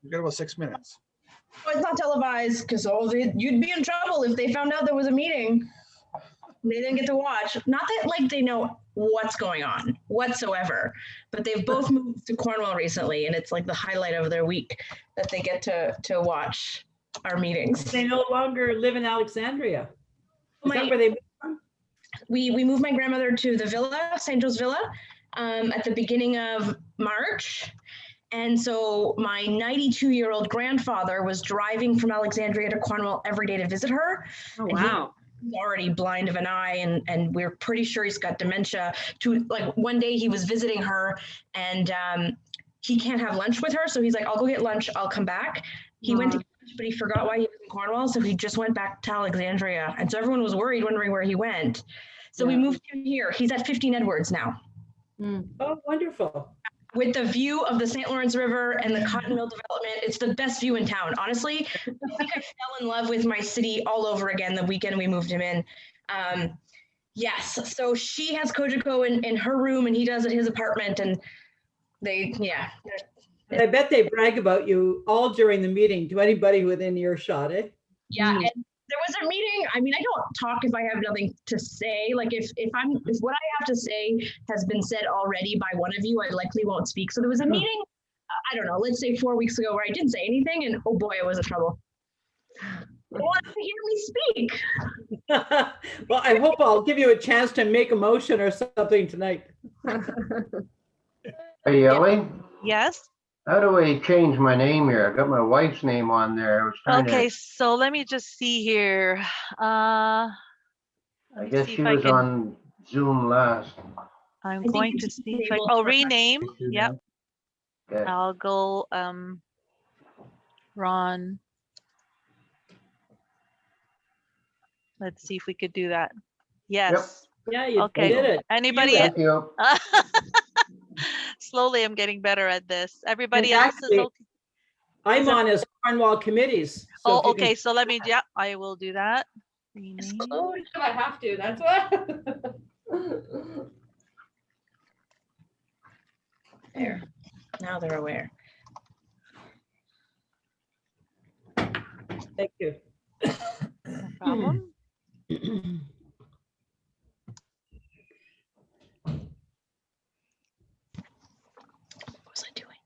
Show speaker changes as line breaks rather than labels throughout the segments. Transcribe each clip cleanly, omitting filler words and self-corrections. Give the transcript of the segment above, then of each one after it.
We've got about 6 minutes.
Well, it's not televised because you'd be in trouble if they found out there was a meeting. They didn't get to watch. Not that like they know what's going on whatsoever, but they've both moved to Cornwall recently, and it's like the highlight of their week that they get to watch our meetings.
They no longer live in Alexandria. Is that where they moved from?
We moved my grandmother to the villa, St. Joe's Villa, at the beginning of March. And so my 92-year-old grandfather was driving from Alexandria to Cornwall every day to visit her.
Oh, wow.
He's already blind of an eye, and we're pretty sure he's got dementia. Like one day he was visiting her, and he can't have lunch with her. So he's like, I'll go get lunch. I'll come back. He went to get lunch, but he forgot why he was in Cornwall. So he just went back to Alexandria. And so everyone was worried, wondering where he went. So we moved him here. He's at 15 Edwards now.
Oh, wonderful.
With the view of the St. Lawrence River and the cotton mill development. It's the best view in town. Honestly, I think I fell in love with my city all over again the weekend we moved him in. Yes, so she has Kojiko in her room and he does at his apartment, and they,
I bet they brag about you all during the meeting to anybody within earshot, eh?
Yeah, and there was a meeting. I mean, I don't talk if I have nothing to say. Like if what I have to say has been said already by one of you, I likely won't speak. So there was a meeting, I don't know, let's say 4 weeks ago where I didn't say anything, and oh boy, I was in trouble. They wanted to hear me speak.
Well, I hope I'll give you a chance to make a motion or something tonight.
Hey, Ellie,
Yes.
how do I change my name here? I got my wife's name on there. I was trying
Okay,
to,
so let me just see here.
I
Let me
guess
see
she
if I
was
can.
on Zoom last.
I'm
think
going
it's
to see if I.
disabled
Oh,
for-
rename. Yep.
Okay.
I'll go. Ron. Let's see if we could do that. Yes.
Yeah, you
Okay.
did it.
Anybody?
Thank you.
Slowly, I'm getting better at this. Everybody
And
else is
actually,
okay.
I'm
So-
on as Cornwall committees. so if
Oh,
you can-
okay. So let me. Yeah, I will do that.
It's
Rename.
closed.
I have to, that's what.
There. Now they're aware.
Thank you.
No problem.
What was I doing?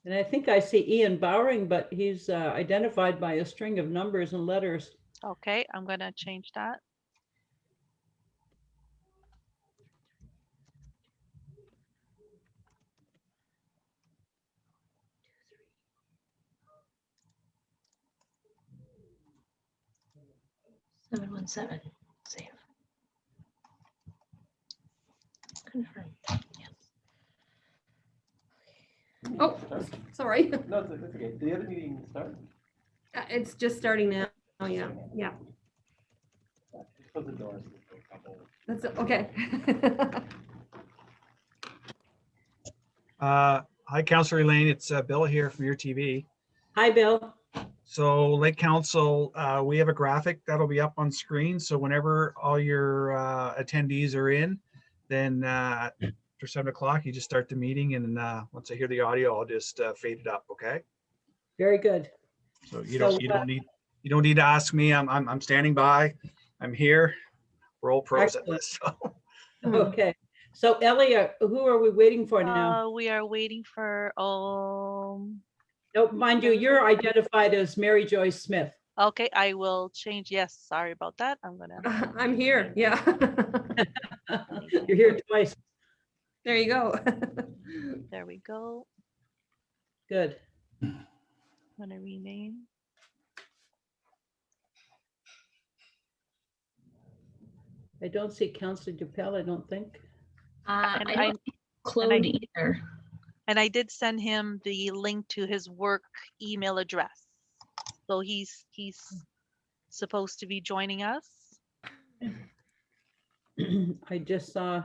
And I think I see Ian Bowering, but he's identified by a string of numbers and letters.
Okay, I'm gonna change that.
Seven 717. Save. Confirm. Yes.
Oh, sorry.
No, that's okay. Did the other meeting start?
It's just starting now. Oh, yeah, yeah.
Close the doors.
That's okay.
Hi, Councillor Elaine. It's Bill here from your TV.
Hi, Bill.
So Lake Council, we have a graphic that'll be up on screen. So whenever all your attendees are in, then after 7 o'clock, you just start the meeting. And once I hear the audio, I'll just fade it up. Okay.
Very good.
So you don't need to ask me. I'm standing by. I'm here. We're all pros at this. So.
Okay. So Elliot, who are we waiting for now?
We are waiting for.
No, mind you, you're identified as Mary Joyce Smith.
Okay, I will change. Yes, sorry about that. I'm gonna.
I'm here, yeah.
You're here twice.
There you go.
There we go.
Good.
I'm gonna rename.
I don't see Councillor Dupel, I don't think.
And
I don't think Claude either.
And I did send him the link to his work email address. So he's supposed to be joining us.
I just saw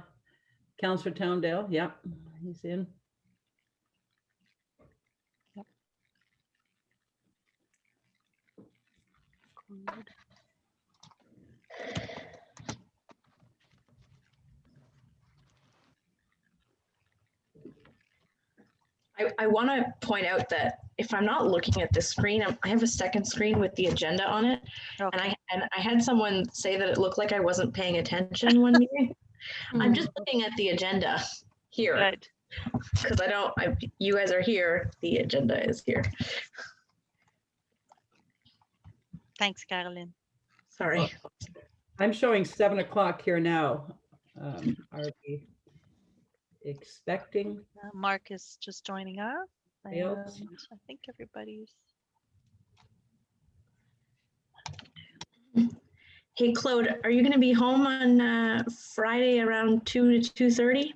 Councillor Towndale. Yeah, he's in.
Yep. Good.
I want to point out that if I'm not looking at this screen, I have a second screen with the agenda on it.
Okay.
And I had someone say that it looked like I wasn't paying attention one meeting. I'm just looking at the agenda here
Good.
because you guys are here, the agenda is here.
Thanks, Carolyn.
Sorry.
I'm showing 7 o'clock here now. Are we expecting?
Mark is just joining us. And
Else?
I think everybody's.
Hey, Claude, are you going to be home on Friday around 2 to 2:30?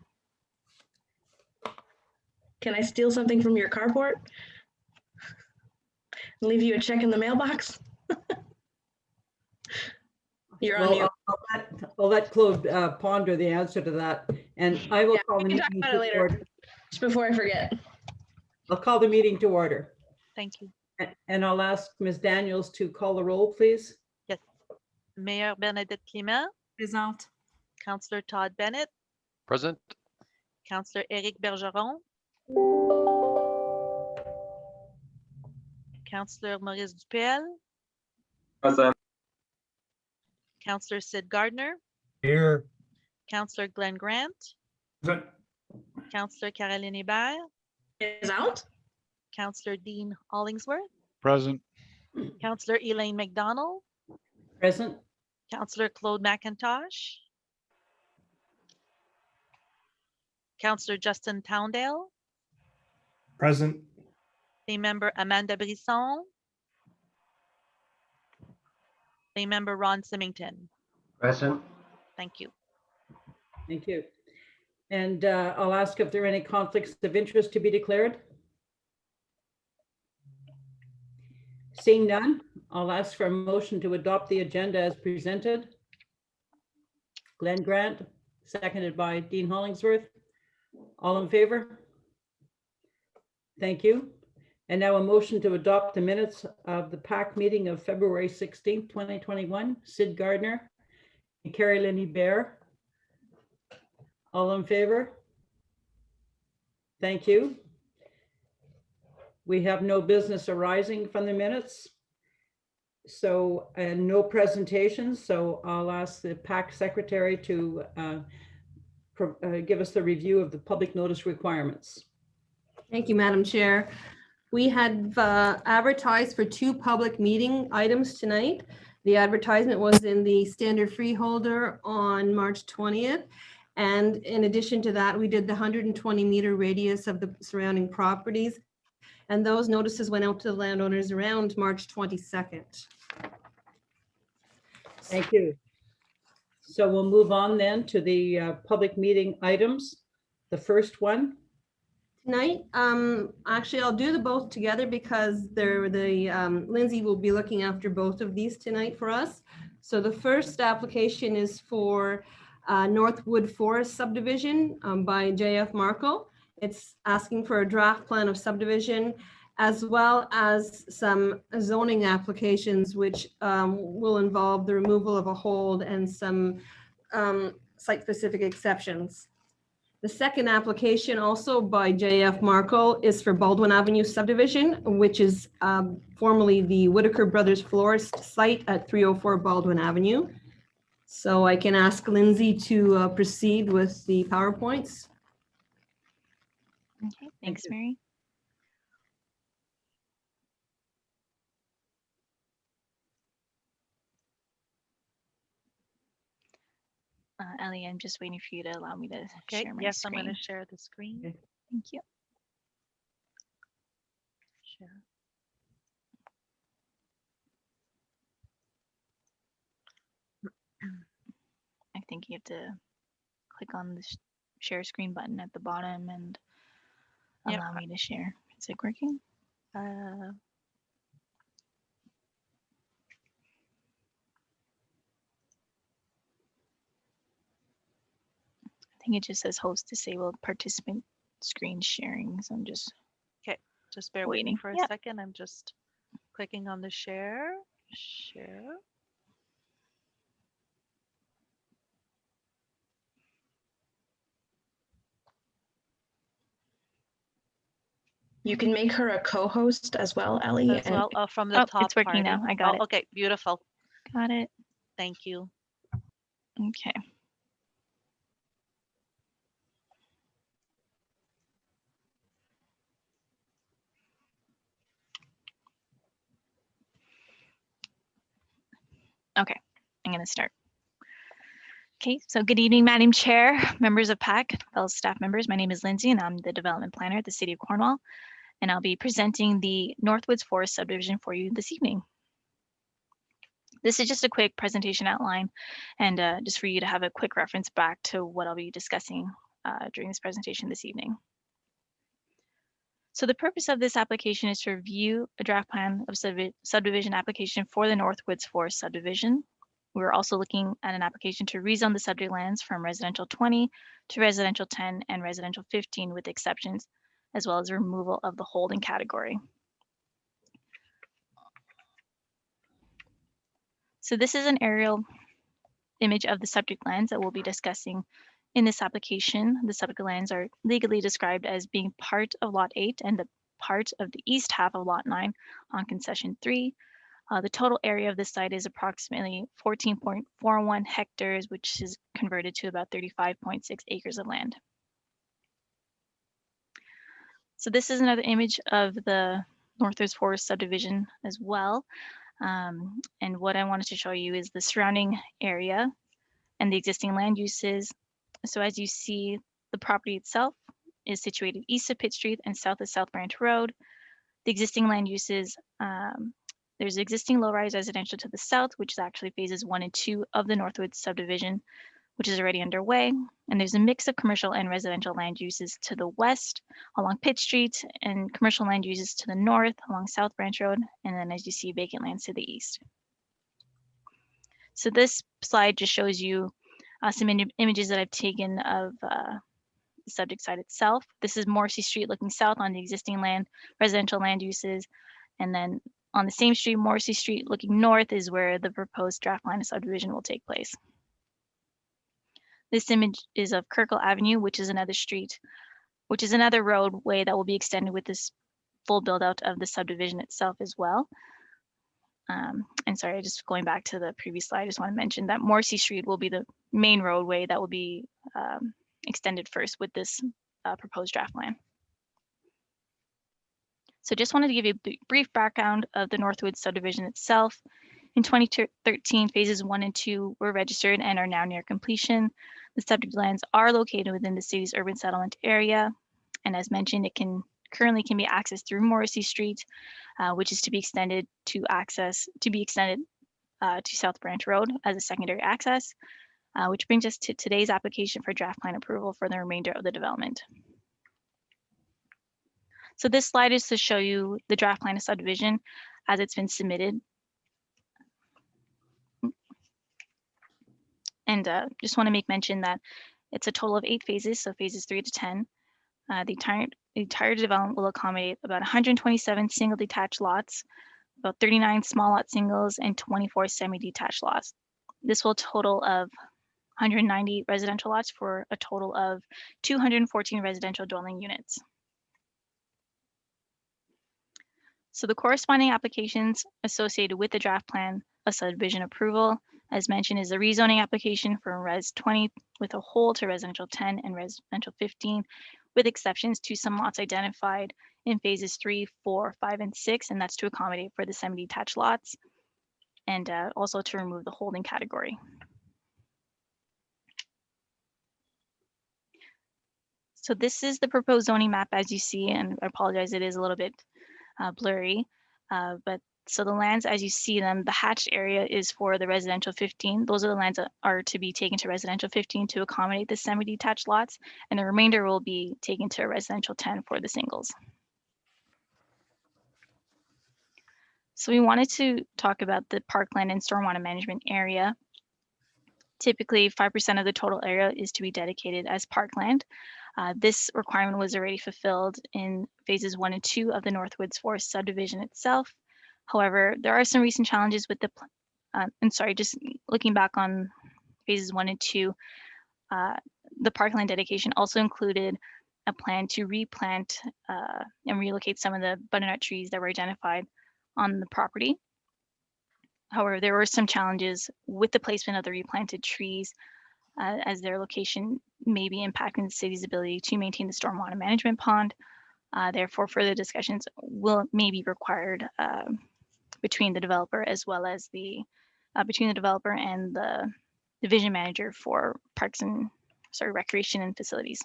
Can I steal something from your carport? Leave you a check in the mailbox? You're on mute.
I'll let Claude ponder the answer to that, and I will call the
We can talk
meeting
about it
to
later.
order.
Just before I forget.
I'll call the meeting to order,
Thank you.
and I'll ask Ms. Daniels to call the roll, please.
Yes. Mayor Bernadette Clément,
Result.
Councillor Todd Bennett,
Present.
Councillor Éric Bergeron, Councillor Maurice Dupel,
Present.
Councillor Sid Gardner,
Here.
Councillor Glenn Grant, Councillor Caroline Hébert,
Is out?
Councillor Dean Hollingsworth,
Present.
Councillor Elaine McDonald,
Present.
Councillor Claude McIntosh, Councillor Justin Towndale,
Present.
Lay Member Amanda Brisson, Lay Member Ron Symington.
Present.
Thank you.
Thank you. And I'll ask if there are any conflicts of interest to be declared. Seeing none, I'll ask for a motion to adopt the agenda as presented. Glenn Grant, seconded by Dean Hollingsworth. All in favor? Thank you. And now a motion to adopt the minutes of the PAC meeting of February 16th, 2021. Sid Gardner and Carrie Lenny Bear. All in favor? Thank you. We have no business arising from the minutes. So, and no presentations. So I'll ask the PAC secretary to give us the review of the public notice requirements.
Thank you, Madam Chair. We had advertised for 2 public meeting items tonight. The advertisement was in the Standard Freeholder on March 20th. And in addition to that, we did the 120-meter radius of the surrounding properties. And those notices went out to the landowners around March 22nd.
Thank you. So we'll move on then to the public meeting items. The first one.
Tonight, actually, I'll do the both together because Lindsay will be looking after both of these tonight for us. So the first application is for Northwood Forest Subdivision by JF Markle. It's asking for a draft plan of subdivision as well as some zoning applications, which will involve the removal of a hold and some site-specific exceptions. The second application, also by JF Markle, is for Baldwin Avenue subdivision, which is formerly the Whitaker Brothers Florist site at 304 Baldwin Avenue. So I can ask Lindsay to proceed with the PowerPoints.
Okay, thanks,
you.
Mary. Ellie, I'm just waiting for you to allow me to Okay, share my yes, screen. I'm going to share the screen.
Okay.
Thank you. Share. I think you have to click on the share screen button at the bottom and Yep. allow me to share. Is it working? I think it just says host disabled participant screen sharing. So I'm just Just bear with me
Waiting.
for a
Yep.
second. I'm just clicking on the share. Share.
You can make her a co-host as well, Ellie.
As well, from the
Oh,
top
it's working
party.
now. I got it.
Okay, beautiful.
Got it.
Thank you.
Okay. Okay, I'm going to start. Okay, so good evening, Madam Chair, members of PAC, fellow staff members. My name is Lindsay and I'm the development planner at the City of Cornwall, and I'll be presenting the Northwoods Forest subdivision for you this evening. This is just a quick presentation outline and just for you to have a quick reference back to what I'll be discussing during this presentation this evening. So the purpose of this application is to review a draft plan of subdivision application for the Northwoods Forest subdivision. We're also looking at an application to rezone the subject lands from residential 20 to residential 10 and residential 15 with exceptions, as well as removal of the holding category. So this is an aerial image of the subject lands that we'll be discussing in this application. The subject lands are legally described as being part of Lot 8 and the part of the east half of Lot 9 on Concession 3. The total area of this site is approximately 14.41 hectares, which is converted to about 35.6 acres of land. So this is another image of the Northwoods Forest subdivision as well. And what I wanted to show you is the surrounding area and the existing land uses. So as you see, the property itself is situated east of Pitt Street and south of South Branch Road. The existing land uses, there's existing low-rise residential to the south, which is actually phases 1 and 2 of the Northwoods subdivision, which is already underway. And there's a mix of commercial and residential land uses to the west along Pitt Street and commercial land uses to the north along South Branch Road. And then as you see, vacant lands to the east. So this slide just shows you some images that I've taken of the subject site itself. This is Morrissey Street looking south on the existing land, residential land uses. And then on the same street, Morrissey Street looking north is where the proposed draft line of subdivision will take place. This image is of Kirkle Avenue, which is another street, which is another roadway that will be extended with this full build out of the subdivision itself as well. And sorry, just going back to the previous slide, I just want to mention that Morrissey Street will be the main roadway that will be extended first with this proposed draft plan. So just wanted to give you a brief background of the Northwoods subdivision itself. In 2013, phases 1 and 2 were registered and are now near completion. The subject lands are located within the city's urban settlement area. And as mentioned, it currently can be accessed through Morrissey Street, which is to be extended to South Branch Road as a secondary access, which brings us to today's application for draft plan approval for the remainder of the development. So this slide is to show you the draft plan of subdivision as it's been submitted. And just want to make mention that it's a total of 8 phases, so phases 3 to 10. The entire development will accommodate about 127 single detached lots, about 39 small lot singles, and 24 semi-detached lots. This will total of 190 residential lots for a total of 214 residential dwelling units. So the corresponding applications associated with the draft plan of subdivision approval, as mentioned, is the rezoning application for Res 20 with a hold to residential 10 and residential 15, with exceptions to some lots identified in phases 3, 4, 5, and 6, and that's to accommodate for the semi-detached lots, and also to remove the holding category. So this is the proposed zoning map as you see, and I apologize, it is a little bit blurry, but so the lands as you see them, the hatched area is for the residential 15. Those are the lands that are to be taken to residential 15 to accommodate the semi-detached lots, and the remainder will be taken to residential 10 for the singles. So we wanted to talk about the parkland and stormwater management area. Typically 5% of the total area is to be dedicated as parkland. This requirement was already fulfilled in phases 1 and 2 of the Northwoods Forest subdivision itself. However, there are some recent challenges with the, just looking back on phases 1 and 2, the Parkland dedication also included a plan to replant and relocate some of the butternut trees that were identified on the property. However, there were some challenges with the placement of the replanted trees as their location may be impacting the city's ability to maintain the stormwater management pond. Therefore, further discussions may be required between the developer as well as between the developer and the division manager for recreation and facilities.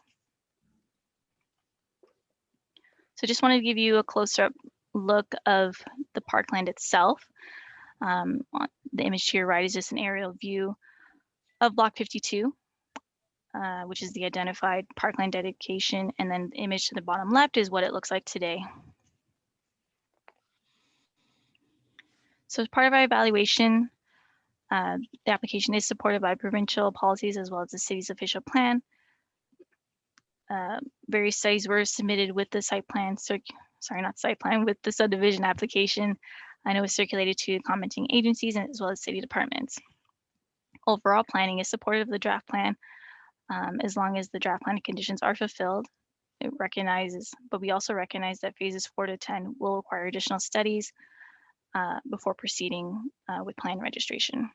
So just wanted to give you a close-up look of the parkland itself. The image to your right is just an aerial view of Block 52, which is the identified Parkland dedication, and then the image to the bottom left is what it looks like today. So as part of our evaluation, the application is supported by provincial policies as well as the city's official plan. Various studies were submitted with the with the subdivision application. I know it was circulated to commenting agencies and as well as city departments. Overall planning is supportive of the draft plan as long as the draft plan conditions are fulfilled. It recognizes, but we also recognize that phases 4 to 10 will require additional studies before proceeding with plan registration.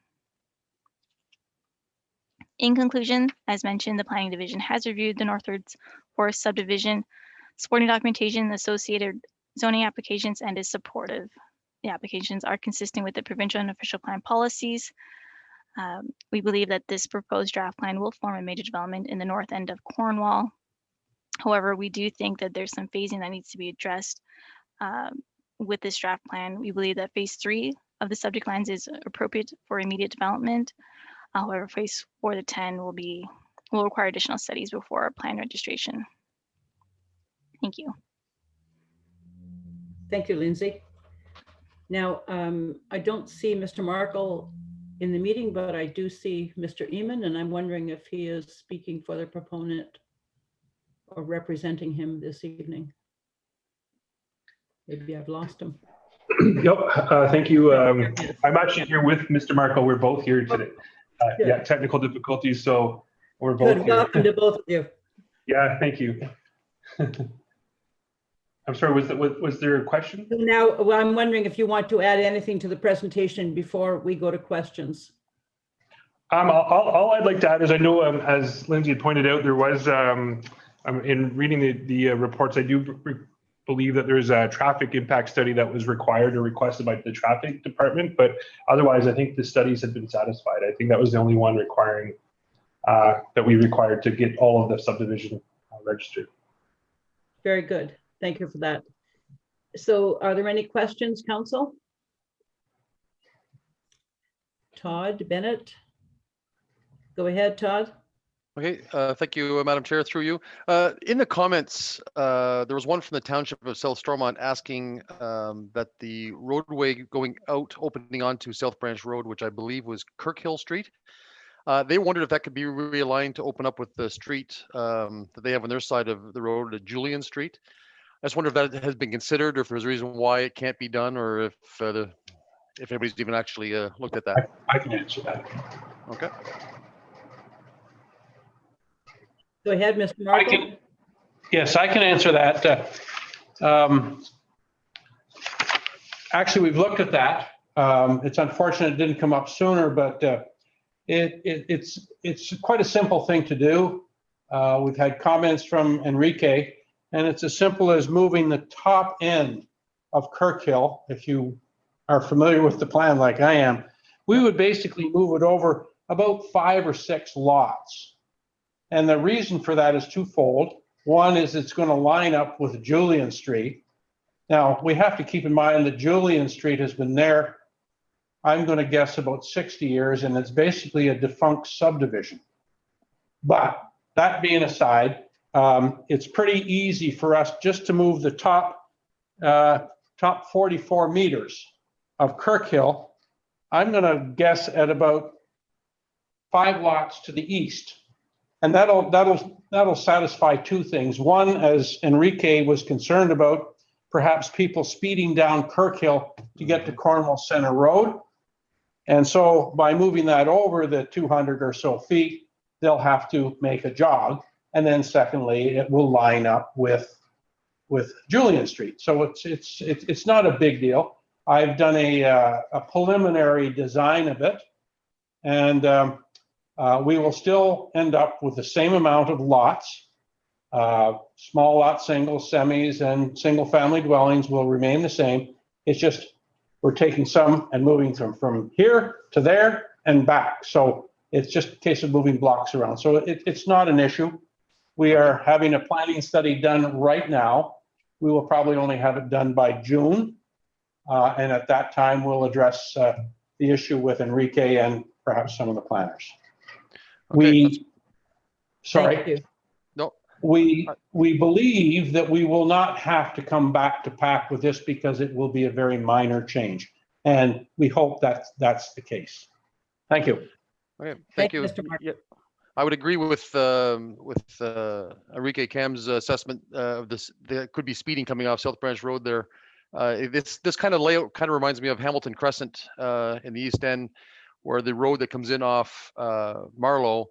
In conclusion, as mentioned, the Planning Division has reviewed the Northwoods Forest Subdivision, supporting documentation, associated zoning applications, and is supportive. The applications are consistent with the provincial and official plan policies. We believe that this proposed draft plan will form a major development in the north end of Cornwall. However, we do think that there's some phasing that needs to be addressed with this draft plan. We believe that phase 3 of the subject lands is appropriate for immediate development. However, phase 4 to 10 will require additional studies before plan registration. Thank you.
Thank you, Lindsay. Now, I don't see Mr. Markle in the meeting, but I do see Mr. Eamon, and I'm wondering if he is speaking for the proponent or representing him this evening. Maybe I've lost him.
Yep, thank you. I'm actually here with Mr. Markle. We're both here today. Yeah, technical difficulties, so we're both here.
Welcome to both of you.
Yeah, thank you. I'm sorry, was there a question?
Now, well, I'm wondering if you want to add anything to the presentation before we go to questions.
All I'd like to add is I know, as Lindsay had pointed out, there was, in reading the reports, I do believe that there's a traffic impact study that was required or requested by the traffic department, but otherwise I think the studies have been satisfied. I think that was the only one requiring, that we required to get all of the subdivision registered.
Very good. Thank you for that. So are there any questions, council? Todd Bennett? Go ahead, Todd.
Okay, thank you, Madam Chair, through you. In the comments, there was one from the Township of South Stormont asking that the roadway going out, opening onto South Branch Road, which I believe was Kirkhill Street, they wondered if that could be realigned to open up with the street that they have on their side of the road at Julian Street. I just wonder if that has been considered, or if there's a reason why it can't be done, or if anybody's even actually looked at that.
I can answer that.
Okay.
Go ahead, Mr. Markle.
Yes, I can answer that. Actually, we've looked at that. It's unfortunate it didn't come up sooner, but it's quite a simple thing to do. We've had comments from Enrique, and it's as simple as moving the top end of Kirkhill. If you are familiar with the plan like I am, we would basically move it over about 5 or 6 lots. And the reason for that is twofold. One is it's going to line up with Julian Street. Now, we have to keep in mind that Julian Street has been there, I'm going to guess, about 60 years, and it's basically a defunct subdivision. But that being aside, it's pretty easy for us just to move the top 44 meters of Kirkhill. I'm going to guess at about 5 lots to the east. And that'll satisfy 2 things. One, as Enrique was concerned about, perhaps people speeding down Kirkhill to get to Cornwall Center Road. And so by moving that over the 200 or so feet, they'll have to make a jog. And then secondly, it will line up with Julian Street. So it's not a big deal. I've done a preliminary design of it, and we will still end up with the same amount of lots. Small lot, singles, semis, and single family dwellings will remain the same. It's just we're taking some and moving them from here to there and back. So it's just a case of moving blocks around. So it's not an issue. We are having a planning study done right now. We will probably only have it done by June. And at that time, we'll address the issue with Enrique and perhaps some of the planners.
Okay,
Thank you.
No.
We believe that we will not have to come back to PAC with this because it will be a very minor change. And we hope that that's the case. Thank you.
Okay, thank you.
Mr. Martin.
Yeah, I would agree with Enrique Cam's assessment of this. There could be speeding coming off South Branch Road there. This kind of layout kind of reminds me of Hamilton Crescent in the East End, where the road that comes in off Marlow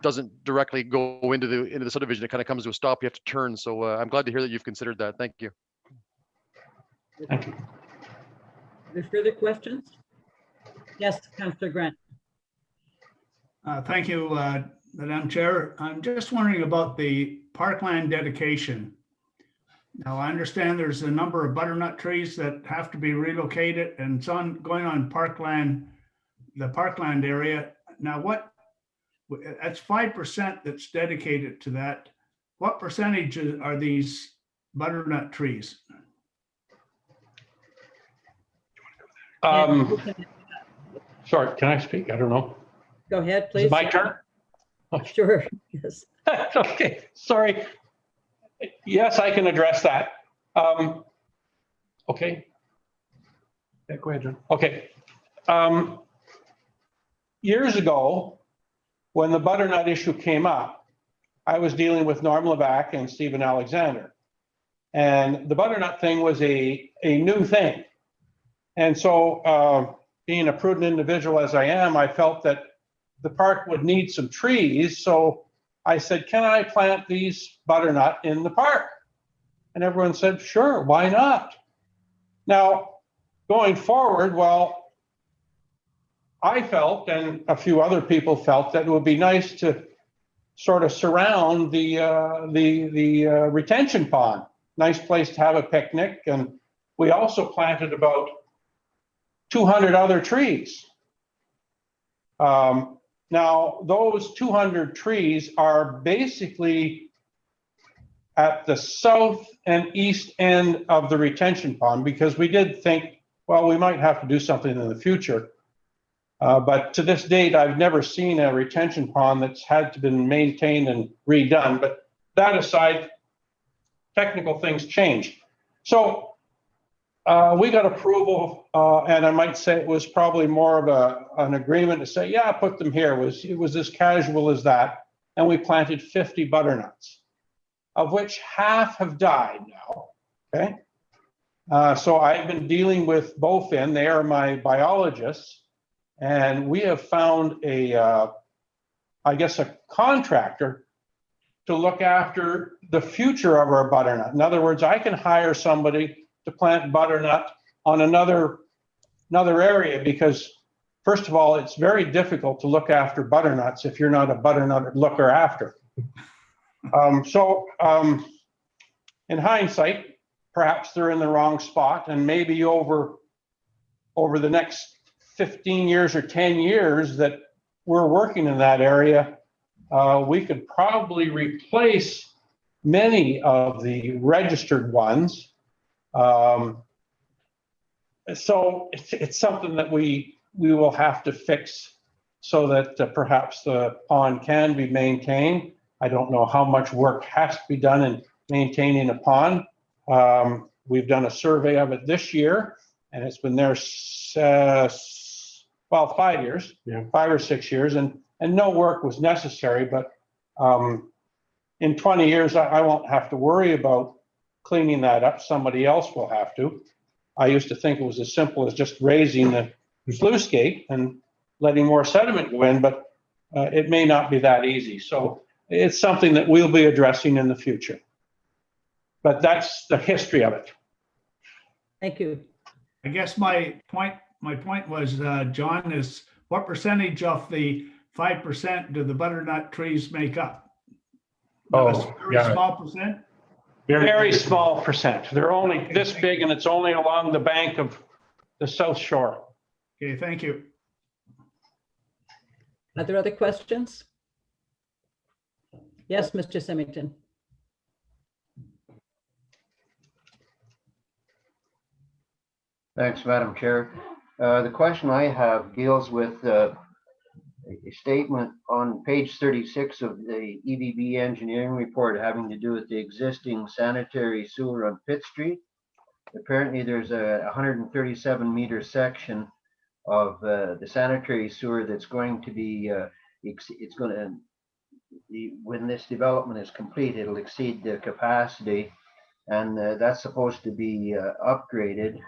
doesn't directly go into the subdivision. It kind of comes to a stop. You have to turn. So I'm glad to hear that you've considered that. Thank you.
Thank you.
Are there further questions? Yes, Councillor Grant.
Thank you, Madam Chair. I'm just wondering about the Parkland dedication. Now, I understand there's a number of butternut trees that have to be relocated, and it's going on Parkland, the Parkland area. Now, that's 5% that's dedicated to that. What percentage are these butternut trees?
Sorry, can I speak? I don't know.
Go ahead,
Is
please.
it my turn?
Sure, yes.
Okay, sorry. Yes, I can address that. Okay. Yeah, go ahead, John. Okay. Years ago, when the butternut issue came up, I was dealing with Norm Levac and Stephen Alexander. And the butternut thing was a new thing. And so being a prudent individual as I am, I felt that the park would need some trees. So I said, can I plant these butternut in the park? And everyone said, sure, why not? Now, going forward, well, I felt, and a few other people felt, that it would be nice to sort of surround the retention pond. Nice place to have a picnic. And we also planted about 200 other trees. Now, those 200 trees are basically at the south and east end of the retention pond, because we did think, well, we might have to do something in the future. But to this date, I've never seen a retention pond that's had to be maintained and redone. But that aside, technical things change. So we got approval, and I might say it was probably more of an agreement to say, yeah, put them here. It was as casual as that. And we planted 50 butternuts, of which half have died now, okay? So I've been dealing with both in, they are my biologists, and we have found I guess a contractor to look after the future of our butternut. In other words, I can hire somebody to plant butternut on another area, because first of all, it's very difficult to look after butternuts if you're not a butternut looker after. In hindsight, perhaps they're in the wrong spot, and maybe over the next 15 years or 10 years that we're working in that area, we could probably replace many of the registered ones. So it's something that we will have to fix so that perhaps the pond can be maintained. I don't know how much work has to be done in maintaining a pond. We've done a survey of it this year, and it's been there, 5 years, yeah, 5 or 6 years, and no work was necessary. But in 20 years, I won't have to worry about cleaning that up. Somebody else will have to. I used to think it was as simple as just raising the sluice gate and letting more sediment go in, but it may not be that easy. So it's something that we'll be addressing in the future. But that's the history of it.
Thank you.
I guess my point was, John, is what percentage of the 5% do the butternut trees make up?
Oh,
Very
yeah.
small percent?
Very small percent. They're only this big, and it's only along the bank of the South Shore.
Okay, thank you.
Are there other questions? Yes, Mr. Symington.
Thanks, Madam Chair. The question I have deals with a statement on page 36 of the EVB engineering report having to do with the existing sanitary sewer on Pitt Street. Apparently, there's a 137-meter section of the sanitary sewer that's going to be, it's going to, when this development is complete, it'll exceed the capacity, and that's supposed to be upgraded.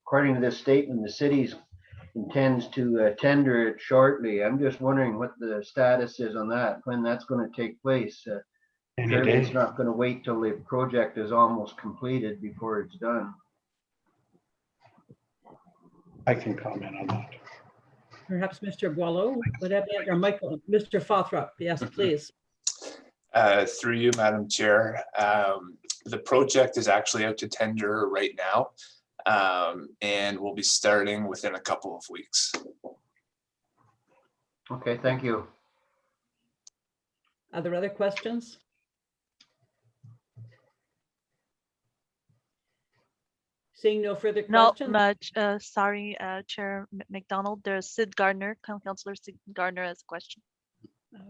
According to this statement, the city intends to tender it shortly. I'm just wondering what the status is on that, when that's going to take place. Surely it's not going to wait till the project is almost completed before it's done.
I can comment on that.
Perhaps Mr. Boileau, would that be, or Michael, Mr. Fothrop? Yes, please.
Through you, Madam Chair. The project is actually out to tender right now, and we'll be starting within a couple of weeks.
Okay, thank you.
Are there other questions? Seeing no further
No,
questions?
much. Sorry, Chair McDonald. There's Sid Gardner, Councillor Sid Gardner has a question.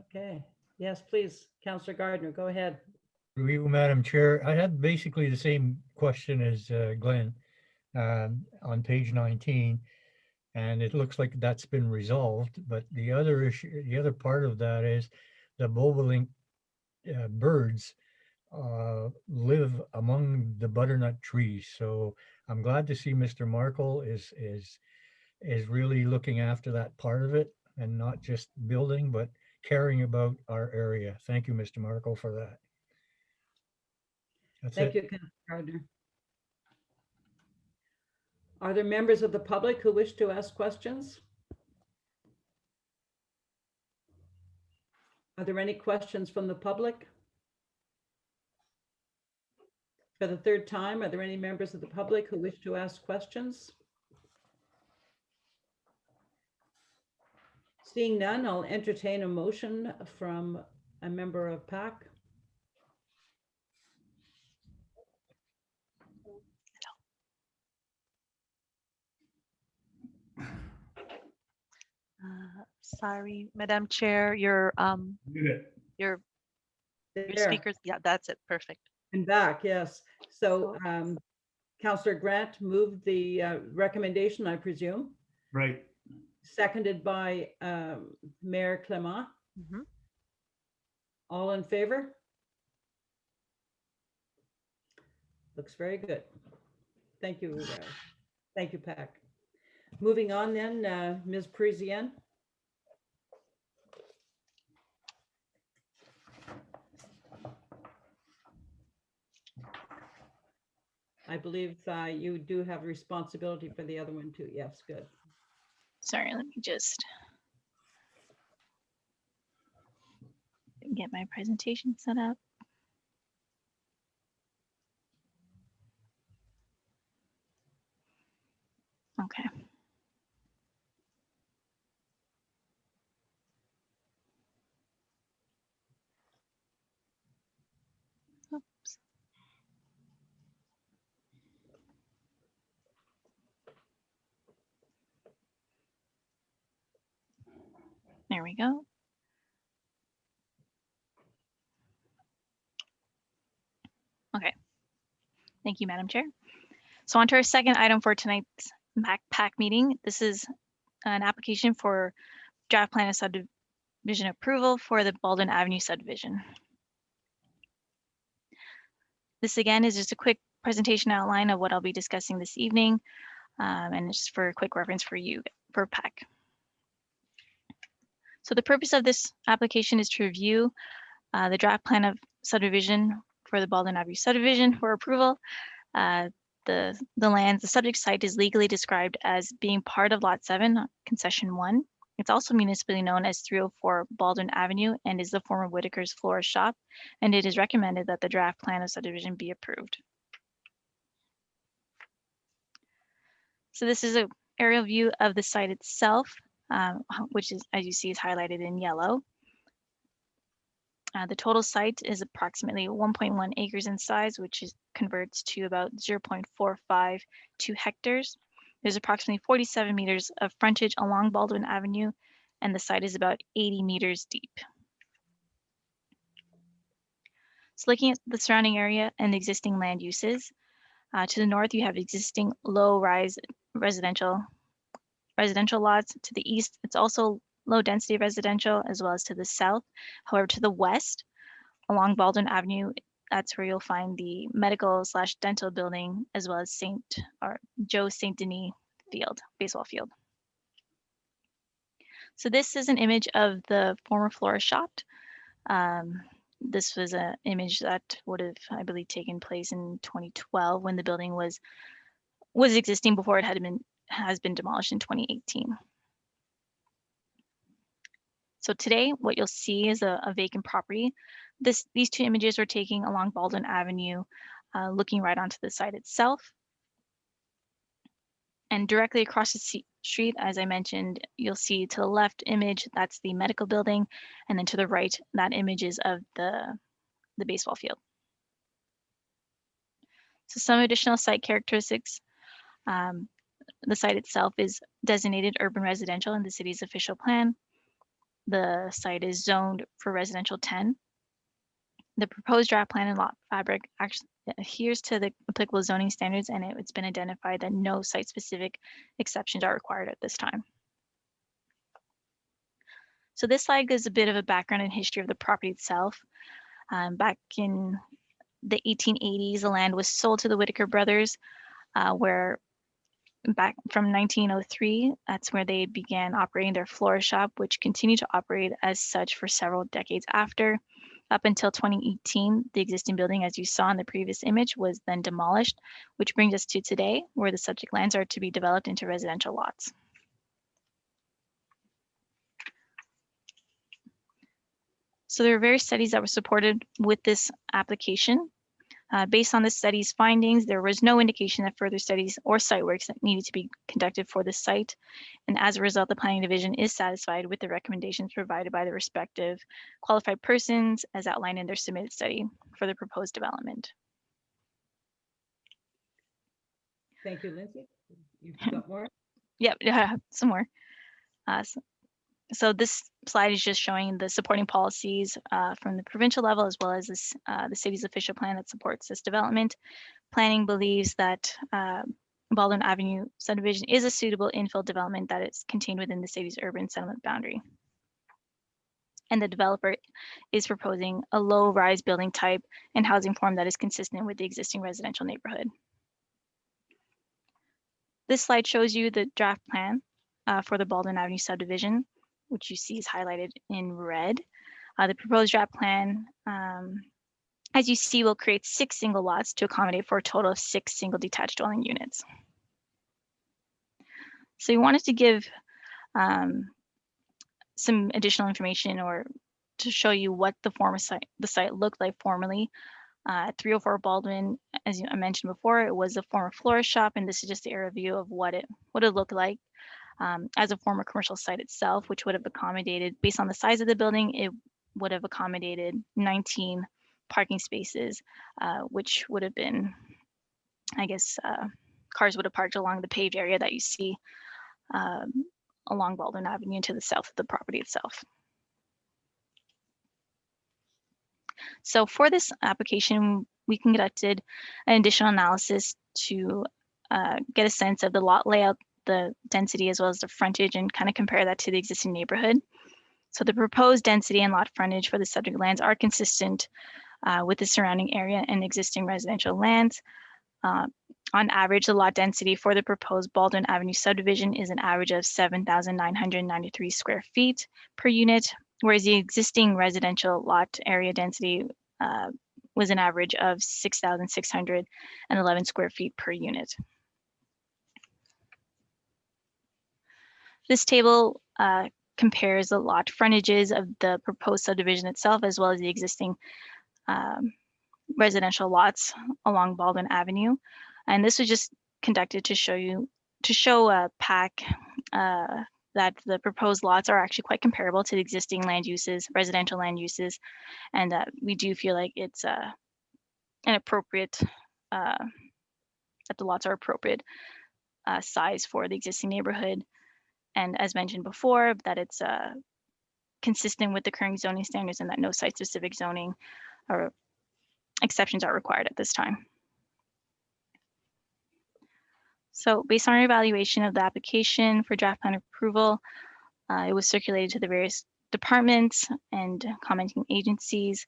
Okay. Yes, please. Councillor Gardner, go ahead.
Through you, Madam Chair. I had basically the same question as Glenn on page 19, and it looks like that's been resolved. But the other issue, the other part of that is the bobolink birds live among the butternut trees. So I'm glad to see Mr. Markle is really looking after that part of it and not just building, but caring about our area. Thank you, Mr. Markle, for that. That's
Thank
it.
you, Councillor Gardner. Are there members of the public who wish to ask questions? Are there any questions from the public? For the third time, are there any members of the public who wish to ask questions? Seeing none, I'll entertain a motion from a member of PAC.
Sorry, Madam Chair, your
There.
speakers. Yeah, that's it. Perfect.
And back, yes. So Councillor Grant moved the recommendation, I presume.
Right.
Seconded by Mayor Clement. All in favor? Looks very good. Thank you. Thank you, PAC. Moving on then, Ms. Parisienne. I believe you do have responsibility for the other one too. Yes, good.
Sorry, let me just get my presentation set up. Okay. Oops. There we go. Okay. Thank you, Madam Chair. So on to our second item for tonight's PAC meeting. This is an application for draft plan of subdivision approval for the Baldwin Avenue subdivision. This again is just a quick presentation outline of what I'll be discussing this evening, and just for a quick reference for you, for PAC. So the purpose of this application is to review The draft plan of subdivision for the Baldwin Avenue subdivision for approval. The lands, the subject site is legally described as being part of Lot 7, Concession 1. It's also municipally known as 304 Baldwin Avenue and is the former Whitaker's Florist Shop, and it is recommended that the draft plan of subdivision be approved. So this is an aerial view of the site itself, which is, as you see, is highlighted in yellow. The total site is approximately 1.1 acres in size, which converts to about 0.452 hectares. There's approximately 47 meters of frontage along Baldwin Avenue, and the site is about 80 meters deep. So looking at the surrounding area and existing land uses, to the north you have existing low-rise residential lots. To the east, it's also low density residential, as well as to the south. However, to the west, along Baldwin Avenue, that's where you'll find the medical/dental building, as well as Joe St. Denis field, baseball field. So this is an image of the former florist shop. This was an image that would have, I believe, taken place in 2012 when the building was existing before it has been demolished in 2018. So today, what you'll see is a vacant property. These two images are taken along Baldwin Avenue, looking right onto the site itself. And directly across the street, as I mentioned, you'll see to the left image, that's the medical building. And then to the right, that image is of the baseball field. So some additional site characteristics. The site itself is designated urban residential in the city's official plan. The site is zoned for residential 10. The proposed draft plan and lot fabric actually adheres to the applicable zoning standards, and it's been identified that no site-specific exceptions are required at this time. So this slide gives a bit of a background and history of the property itself. Back in the 1880s, the land was sold to the Whitaker brothers, where back from 1903, that's where they began operating their florist shop, which continued to operate as such for several decades after. Up until 2018, the existing building, as you saw in the previous image, was then demolished, which brings us to today, where the subject lands are to be developed into residential lots. So there are various studies that were supported with this application. Based on the study's findings, there was no indication that further studies or site works that needed to be conducted for the site. And as a result, the Planning Division is satisfied with the recommendations provided by the respective qualified persons as outlined in their submitted study for the proposed development.
Thank you, Lindsay. You've got more?
Yep, some more. So this slide is just showing the supporting policies from the provincial level, as well as the city's official plan that supports this development. Planning believes that Baldwin Avenue subdivision is a suitable infill development that is contained within the city's urban settlement boundary. And the developer is proposing a low-rise building type and housing form that is consistent with the existing residential neighborhood. This slide shows you the draft plan for the Baldwin Avenue subdivision, which you see is highlighted in red. The proposed draft plan, as you see, will create 6 single lots to accommodate for a total of 6 single detached dwelling units. So we wanted to give some additional information or to show you what the site looked like formerly. 304 Baldwin, as I mentioned before, it was a former florist shop, and this is just the area view of what it looked like. As a former commercial site itself, which would have accommodated, based on the size of the building, it would have accommodated 19 parking spaces, which would have been, I guess, cars would have parked along the paved area that you see along Baldwin Avenue and to the south of the property itself. So for this application, we conducted an additional analysis to get a sense of the lot layout, the density, as well as the frontage, and kind of compare that to the existing neighborhood. So the proposed density and lot frontage for the subject lands are consistent with the surrounding area and existing residential lands. On average, the lot density for the proposed Baldwin Avenue subdivision is an average of 7,993 square feet per unit, whereas the existing residential lot area density was an average of 6,611 square feet per unit. This table compares the lot frontages of the proposed subdivision itself, as well as the existing residential lots along Baldwin Avenue. And this was just conducted to show PAC that the proposed lots are actually quite comparable to the existing land uses, residential land uses, and that we do feel like it's an appropriate, that the lots are appropriate size for the existing neighborhood. And as mentioned before, that it's consistent with the current zoning standards and that no site-specific zoning or exceptions are required at this time. So based on our evaluation of the application for draft plan approval, it was circulated to the various departments and commenting agencies.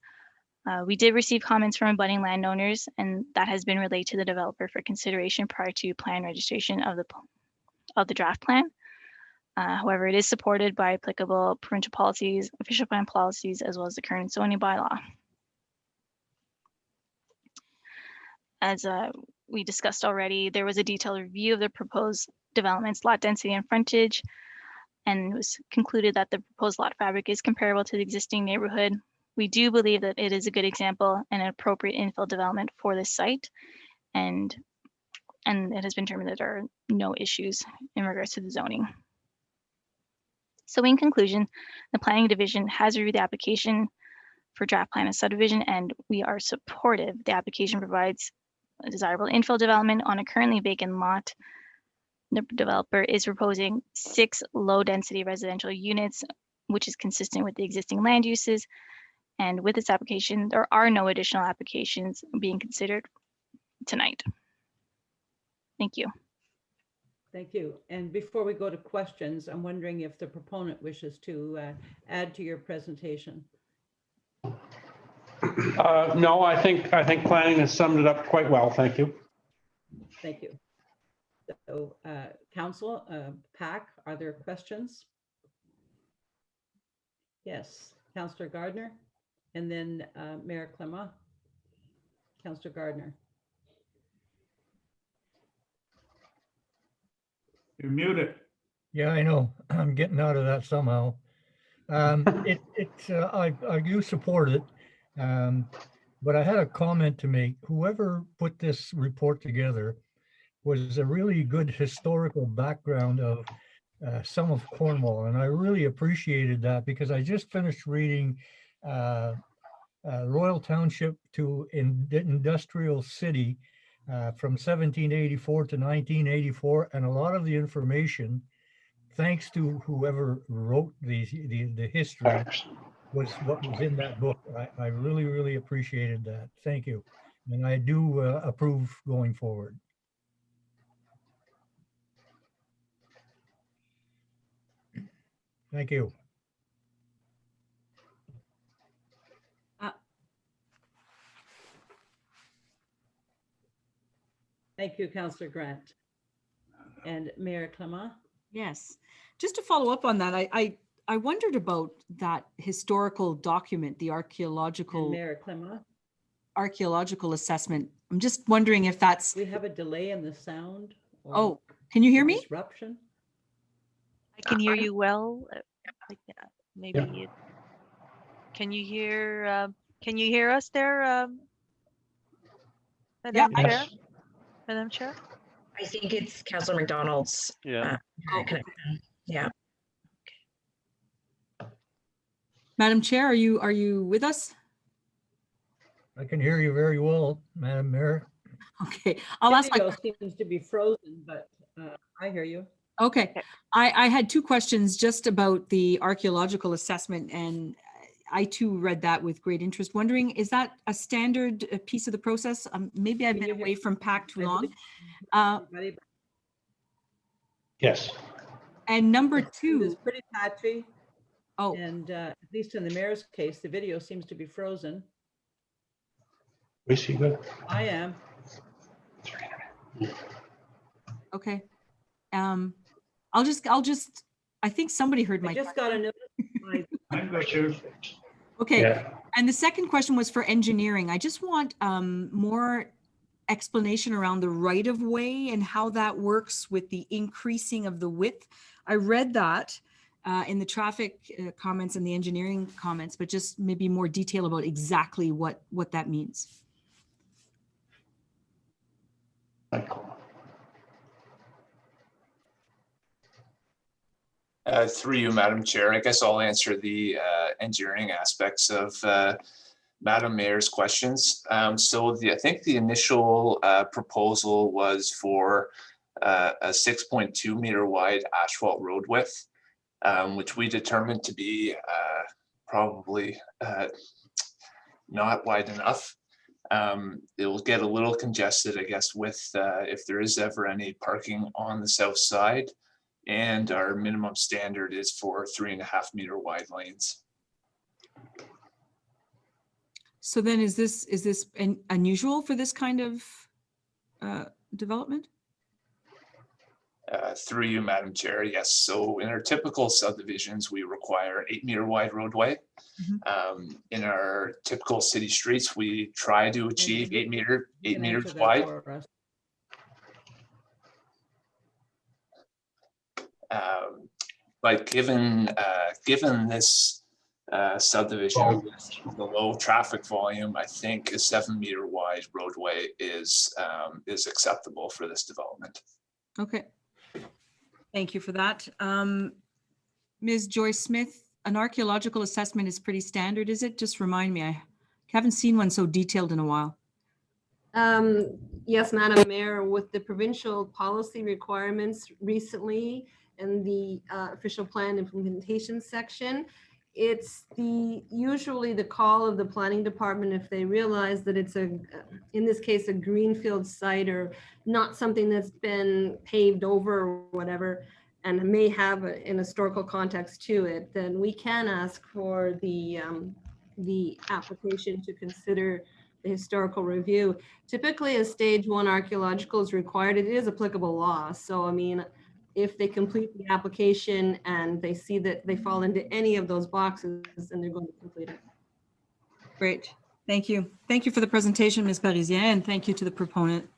We did receive comments from abutting landowners, and that has been relayed to the developer for consideration prior to plan registration of the draft plan. However, it is supported by applicable provincial policies, official plan policies, as well as the current zoning bylaw. As we discussed already, there was a detailed review of the proposed development's lot density and frontage, and it was concluded that the proposed lot fabric is comparable to the existing neighborhood. We do believe that it is a good example and an appropriate infill development for this site, and it has been determined that there are no issues in regards to the zoning. So in conclusion, the Planning Division has reviewed the application for draft plan and subdivision, and we are supportive. The application provides a desirable infill development on a currently vacant lot. The developer is proposing 6 low-density residential units, which is consistent with the existing land uses. And with this application, there are no additional applications being considered tonight. Thank you.
Thank you. And before we go to questions, I'm wondering if the proponent wishes to add to your presentation.
No, I think planning has summed it up quite well. Thank you.
Thank you. So, Council, PAC, are there questions? Yes, Councillor Gardner, and then Mayor Clement. Councillor Gardner.
You're muted.
Yeah, I know. I'm getting out of that somehow. I do support it. But I had a comment to make. Whoever put this report together was a really good historical background of some of Cornwall. And I really appreciated that because I just finished reading Royal Township to Industrial City from 1784 to 1984. And a lot of the information, thanks to whoever wrote the history, was what was in that book. I really, really appreciated that. Thank you. And I do approve going forward. Thank you.
Thank you, Councillor Grant. And Mayor Clement?
Yes, just to follow up on that, I wondered about that historical document, the archaeological assessment. I'm just wondering if that's.
We have a delay in the sound.
Oh, can you hear me?
Disruption.
I can hear you well. Maybe. Can you hear us there, Madam Chair?
Yes.
Madam Chair?
I think it's Councillor McDonald's.
Yeah.
Yeah.
Madam Chair, are you with us?
I can hear you very well, Madam Mayor.
Okay, I'll ask my.
Seems to be frozen, but I hear you.
Okay, I had 2 questions just about the archaeological assessment, and I too read that with great interest. Wondering, is that a standard piece of the process? Maybe I've been away from PAC too long.
Yes.
And number 2.
It's pretty patchy.
Oh.
And at least in the mayor's case, the video seems to be frozen.
Is she good?
I am.
Okay. I'll just, I think somebody heard my.
I just got a notice.
I'm good too.
Okay,
Yeah.
and the second question was for engineering. I just want more explanation around the right of way and how that works with the increasing of the width. I read that in the traffic comments and the engineering comments, but just maybe more detail about exactly what that means.
Through you, Madam Chair, I guess I'll answer the engineering aspects of Madam Mayor's questions. So I think the initial proposal was for a 6.2 meter wide asphalt road width, which we determined to be probably not wide enough. It will get a little congested, I guess, with if there is ever any parking on the south side. And our minimum standard is for 3.5 meter wide lanes.
So then is this unusual for this kind of development?
Through you, Madam Chair, yes. So in our typical subdivisions, we require an 8 meter wide roadway. In our typical city streets, we try to achieve 8 meters wide. But given this subdivision, the low traffic volume, I think a 7 meter wide roadway is acceptable for this development.
Okay, thank you for that. Ms. Joyce Smith, an archaeological assessment is pretty standard, is it? Just remind me, I haven't seen one so detailed in a while.
Yes, Madam Mayor, with the provincial policy requirements recently and the official plan implementation section, it's usually the call of the planning department if they realize that it's in this case, a greenfield site or not something that's been paved over or whatever, and may have an historical context to it, then we can ask for the application to consider the historical review. Typically, a stage 1 archaeological is required. It is applicable law. So, I mean, if they complete the application and they see that they fall into any of those boxes, then they're going to complete it.
Great, thank you. Thank you for the presentation, Ms. Parisien, and thank you to the proponent.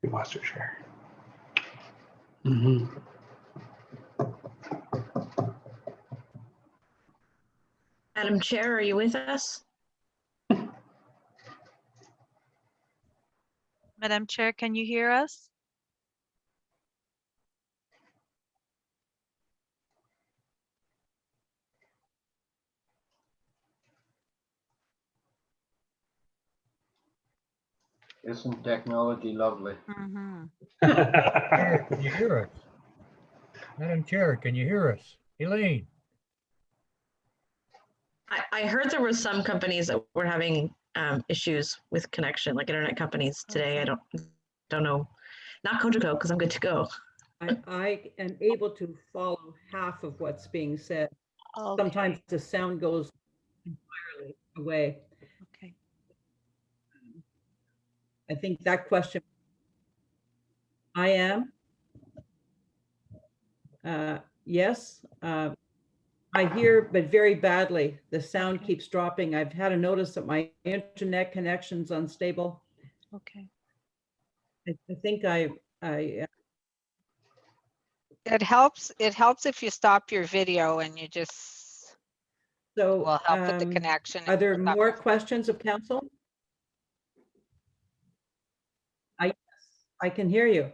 We lost her chair.
Madam Chair, are you with us?
Madam Chair, can you hear us?
Isn't technology lovely?
Chair, can you hear us? Madam Chair, can you hear us? Elaine?
I heard there were some companies that were having issues with connection, like internet companies today. I don't know. Not Cogeco, because I'm good to go.
I am able to follow half of what's being said.
Okay.
Sometimes the sound goes entirely away.
Okay.
I think that question. I am. Yes. I hear, but very badly. The sound keeps dropping. I've had a notice that my internet connection's unstable.
Okay.
I think I
It helps if you stop your video and you just
so
will help with the connection.
Are there more questions of council? I can hear you.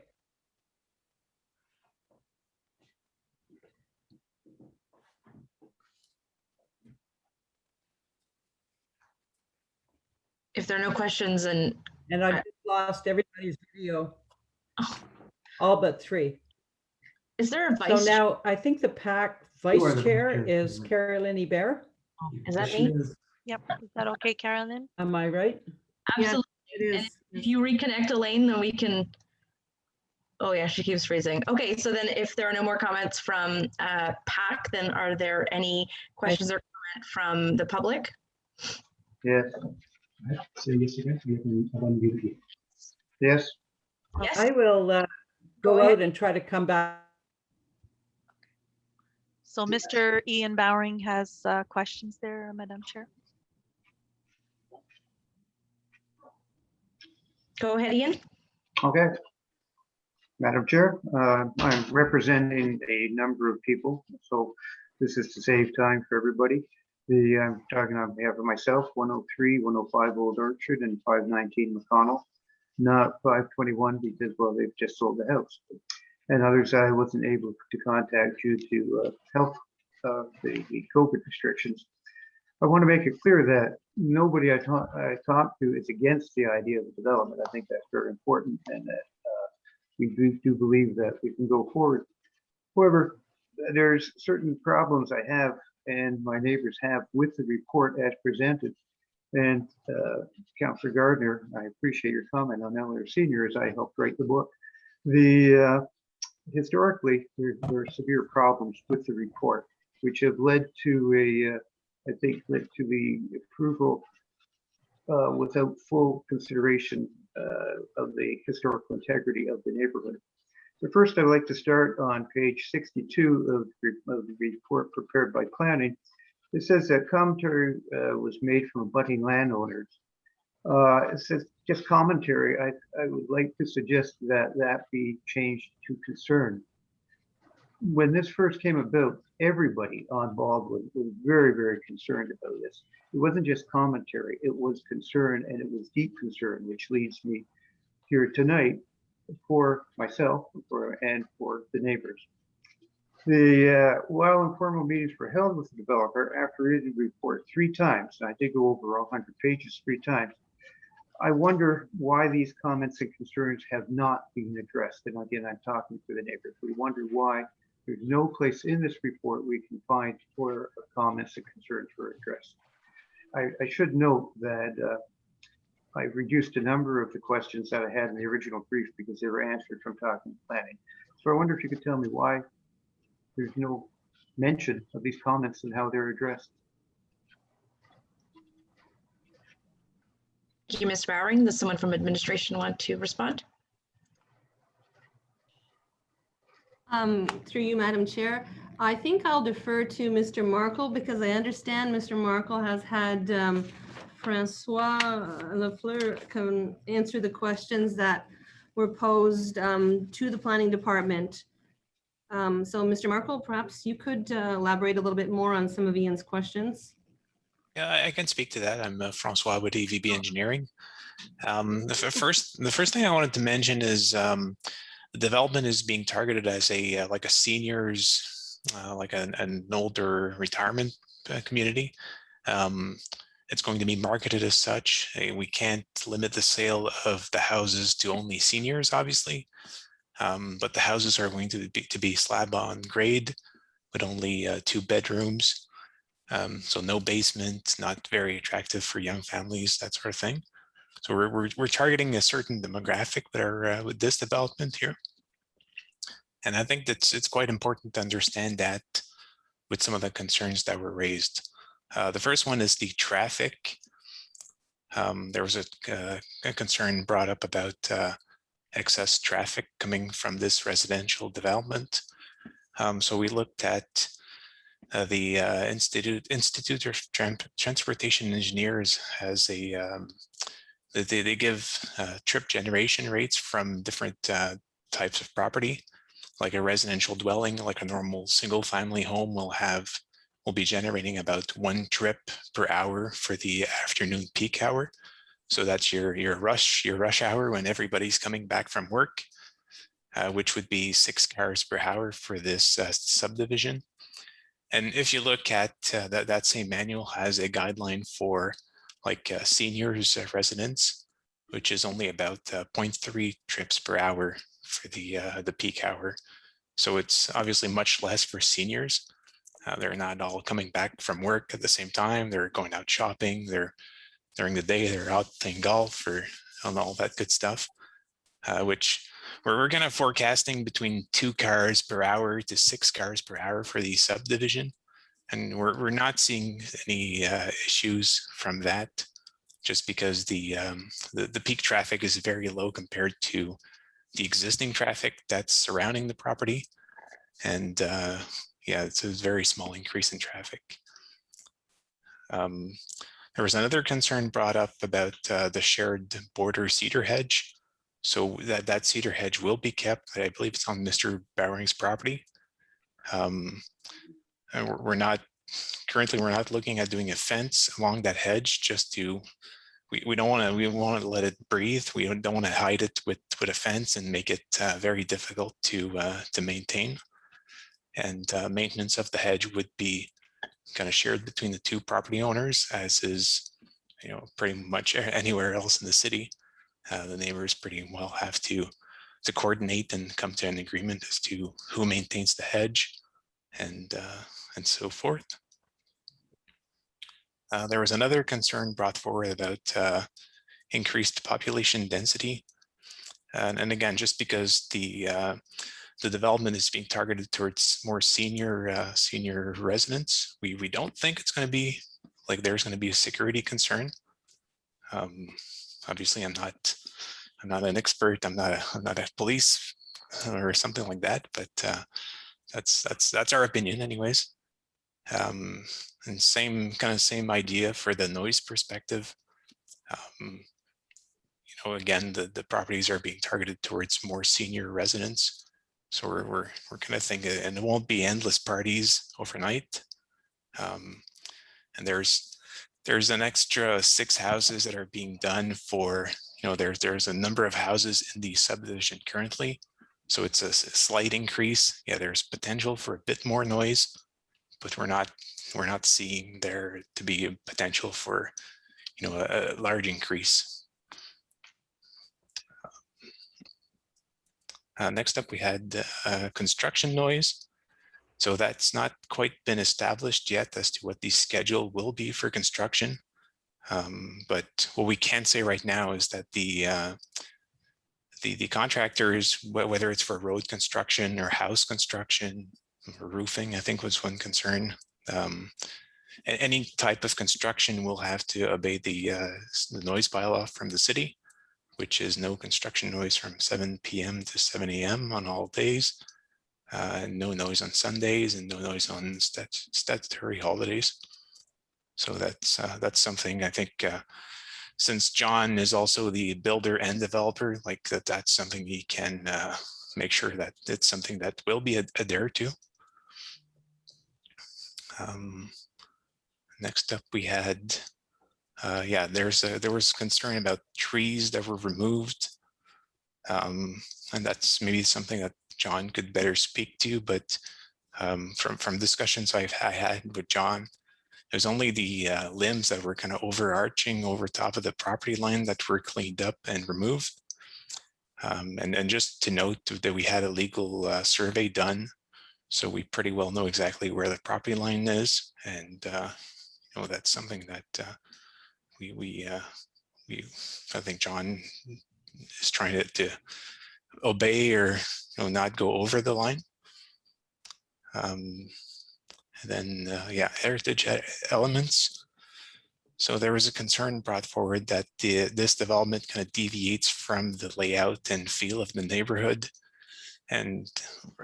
If there are no questions, and
I just lost everybody's video, all but 3.
Is there a vice?
So now I think the PAC vice chair is Carolyn Ebert.
Is that me?
Yep. Is that okay, Carolyn?
Am I right?
Absolutely.
It
And
is.
if you reconnect Elaine, then we can. Oh yeah, she keeps freezing. Okay, so then if there are no more comments from PAC, then are there any questions or comment from the public?
Yes.
Say yes again. We have one video.
Yes.
Yes.
I will
Go
go
ahead.
out and try to come back.
So Mr. Ian Bowering has questions there, Madam Chair.
Go ahead, Ian.
Okay. Madam Chair, I'm representing a number of people, so this is to save time for everybody. I'm talking on behalf of myself, 103, 105 Old Orchard, and 519 McConnell, not 521 because, well, they've just sold the house. And others I wasn't able to contact due to health, the COVID restrictions. I want to make it clear that nobody I talked to is against the idea of the development. I think that's very important, and that we do believe that we can go forward. However, there's certain problems I have and my neighbors have with the report as presented. And Councillor Gardner, I appreciate your comment on elder seniors. I helped write the book. Historically, there are severe problems with the report, which have led to I think led to the approval without full consideration of the historical integrity of the neighborhood. So first, I'd like to start on page 62 of the report prepared by planning. It says that commentary was made from abutting landowners. It says just commentary. I would like to suggest that that be changed to concern. When this first came about, everybody on Baldwin was very, very concerned about this. It wasn't just commentary, it was concern, and it was deep concern, which leads me here tonight for myself and for the neighbors. While informal meetings were held with the developer after reading the report 3 times, and I did go over 100 pages 3 times, I wonder why these comments and concerns have not been addressed. And again, I'm talking to the neighbors. We wonder why there's no place in this report we can find where comments and concerns were addressed. I should note that I've reduced a number of the questions that I had in the original brief because they were answered from talking to planning. So I wonder if you could tell me why there's no mention of these comments and how they're addressed.
Thank you, Ms. Bowering. Does someone from administration want to respond?
Through you, Madam Chair, I think I'll defer to Mr. Markle because I understand Mr. Markle has had Francois Lafleur answer the questions that were posed to the planning department. So Mr. Markle, perhaps you could elaborate a little bit more on some of Ian's questions.
Yeah, I can speak to that. I'm Francois with AVB Engineering. The first thing I wanted to mention is the development is being targeted as a like a seniors, like an older retirement community. It's going to be marketed as such. We can't limit the sale of the houses to only seniors, obviously, but the houses are going to be slab on grade with only 2 bedrooms. So no basement, not very attractive for young families, that sort of thing. So we're targeting a certain demographic that are with this development here. And I think that it's quite important to understand that with some of the concerns that were raised. The first one is the traffic. There was a concern brought up about excess traffic coming from this residential development. So we looked at the Institute of Transportation Engineers has a, they give trip generation rates from different types of property, like a residential dwelling, like a normal single family home will be generating about 1 trip per hour for the afternoon peak hour. So that's your rush hour when everybody's coming back from work, which would be 6 cars per hour for this subdivision. And if you look at that same manual has a guideline for like seniors residents, which is only about 0.3 trips per hour for the peak hour. So it's obviously much less for seniors. They're not all coming back from work at the same time. They're going out shopping. During the day, they're out playing golf or all that good stuff, which we're kind of forecasting between 2 cars per hour to 6 cars per hour for the subdivision. And we're not seeing any issues from that. just because the peak traffic is very low compared to the existing traffic that's surrounding the property. And yeah, it's a very small increase in traffic. There was another concern brought up about the shared border cedar hedge. So that cedar hedge will be kept. I believe it's on Mr. Bowering's property. And we're not looking at doing a fence along that hedge, just to, we don't want to let it breathe. We don't want to hide it with a fence and make it very difficult to maintain. And maintenance of the hedge would be kind of shared between the two property owners, as is, pretty much anywhere else in the city. The neighbors pretty well have to coordinate and come to an agreement as to who maintains the hedge and so forth. There was another concern brought forward about increased population density. And again, just because the development is being targeted towards more senior residents, we don't think it's going to be like there's going to be a security concern. Obviously, I'm not an expert. I'm not a police or something like that, but that's our opinion, anyways. And same idea for the noise perspective. Again, the properties are being targeted towards more senior residents. So we're kind of thinking, and it won't be endless parties overnight. And there's an extra 6 houses that are being done for, there's a number of houses in the subdivision currently. So it's a slight increase. Yeah, there's potential for a bit more noise, but we're not seeing there to be a potential for, a large increase. Next up, we had construction noise. So that's not quite been established yet as to what the schedule will be for construction. But what we can say right now is that the contractors, whether it's for road construction or house construction or roofing, I think was one concern. Any type of construction will have to obey the noise bylaw from the city, which is no construction noise from 7 p.m. to 7 a.m. on all days, no noise on Sundays, and no noise on statutory holidays. So that's something I think, since John is also the builder and developer, like that's something he can make sure that it's something that will be adhered to. Next up, we had, there was concern about trees that were removed. And that's maybe something that John could better speak to, but from discussions I had with John, it was only the limbs that were kind of overarching over top of the property line that were cleaned up and removed. And just to note that we had a legal survey done, so we pretty well know exactly where the property line is, and that's something that I think John is trying to obey or not go over the line. And then heritage elements. So there was a concern brought forward that this development kind of deviates from the layout and feel of the neighborhood. And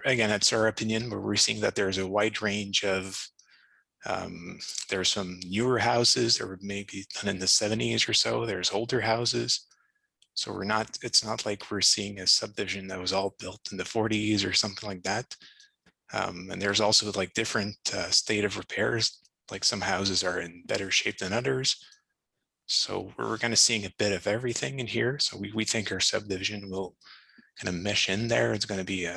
again, that's our opinion, but we're seeing that there's a wide range of, there's some newer houses that were maybe done in the 70s or so. There's older houses. So it's not like we're seeing a subdivision that was all built in the 40s or something like that. And there's also like different state of repairs, like some houses are in better shape than others. So we're kind of seeing a bit of everything in here. So we think our subdivision will kind of mesh in there. It's going to be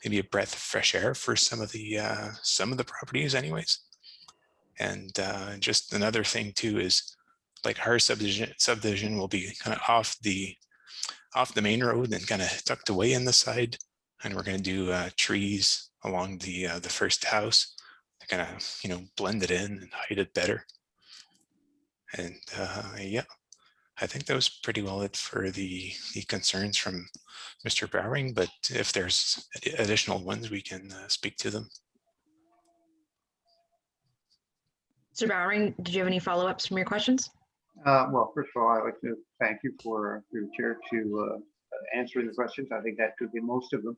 maybe a breath of fresh air for some of the properties anyways. And just another thing too is like our subdivision will be kind of off the main road and kind of tucked away in the side. And we're going to do trees along the first house to kind of blend it in and hide it better. And yeah, I think that was pretty well it for the concerns from Mr. Bowering, but if there's additional ones, we can speak to them.
Mr. Bowering, did you have any follow-ups from your questions?
Well, first of all, I'd like to thank you for the chair to answering the questions. I think that could be most of them.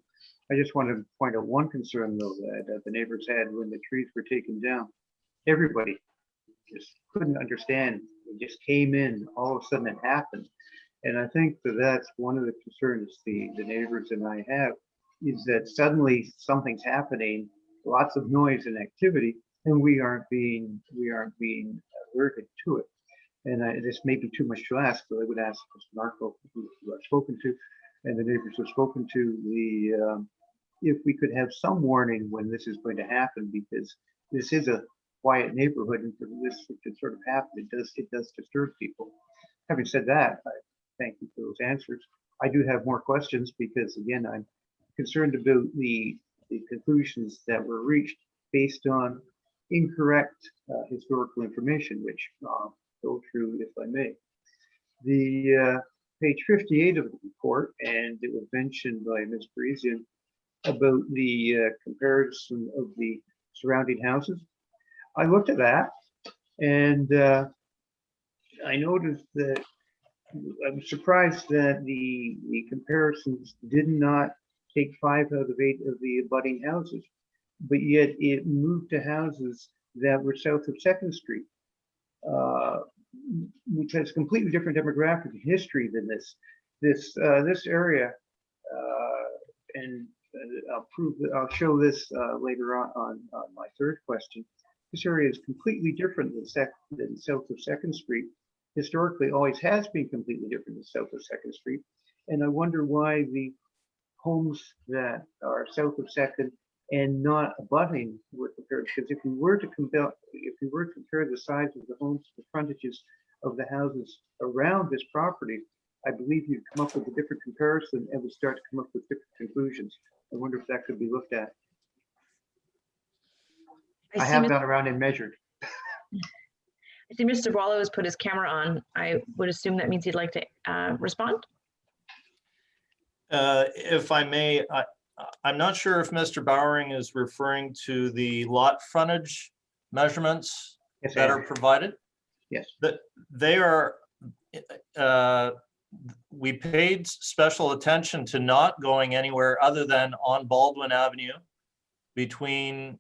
I just wanted to point out one concern though that the neighbors had when the trees were taken down. Everybody just couldn't understand. It just came in, all of a sudden it happened. And I think that that's one of the concerns the neighbors and I have, is that suddenly something's happening, lots of noise and activity, and we aren't being alerted to it. And this may be too much to ask, but I would ask Mr. Marco, who I've spoken to, and the neighbors who've spoken to, if we could have some warning when this is going to happen, because this is a quiet neighborhood, and for this to sort of happen, it does disturb people. Having said that, I thank you for those answers. I do have more questions because, again, I'm concerned about the conclusions that were reached based on incorrect historical information, which go through, if I may. The page 58 of the report, and it was mentioned by Ms. Parisian about the comparison of the surrounding houses. I looked at that, and I noticed that I was surprised that the comparisons did not take 5 out of 8 of the abutting houses, but yet it moved to houses that were south of 2nd Street, which has completely different demographic history than this. This area, and I'll show this later on my third question. This area is completely different than south of 2nd Street. Historically, always has been completely different than south of 2nd Street. And I wonder why the homes that are south of 2nd and not abutting were compared. Because if we were to compare the size of the homes, the frontages of the houses around this property, I believe you'd come up with a different comparison and would start to come up with different conclusions. I wonder if that could be looked at. I have gone around and measured.
I see Mr. Boileau has put his camera on. I would assume that means he'd like to respond.
If I may, I'm not sure if Mr. Bowering is referring to the lot frontage measurements that are provided.
Yes.
But they are, we paid special attention to not going anywhere other than on Baldwin Avenue between,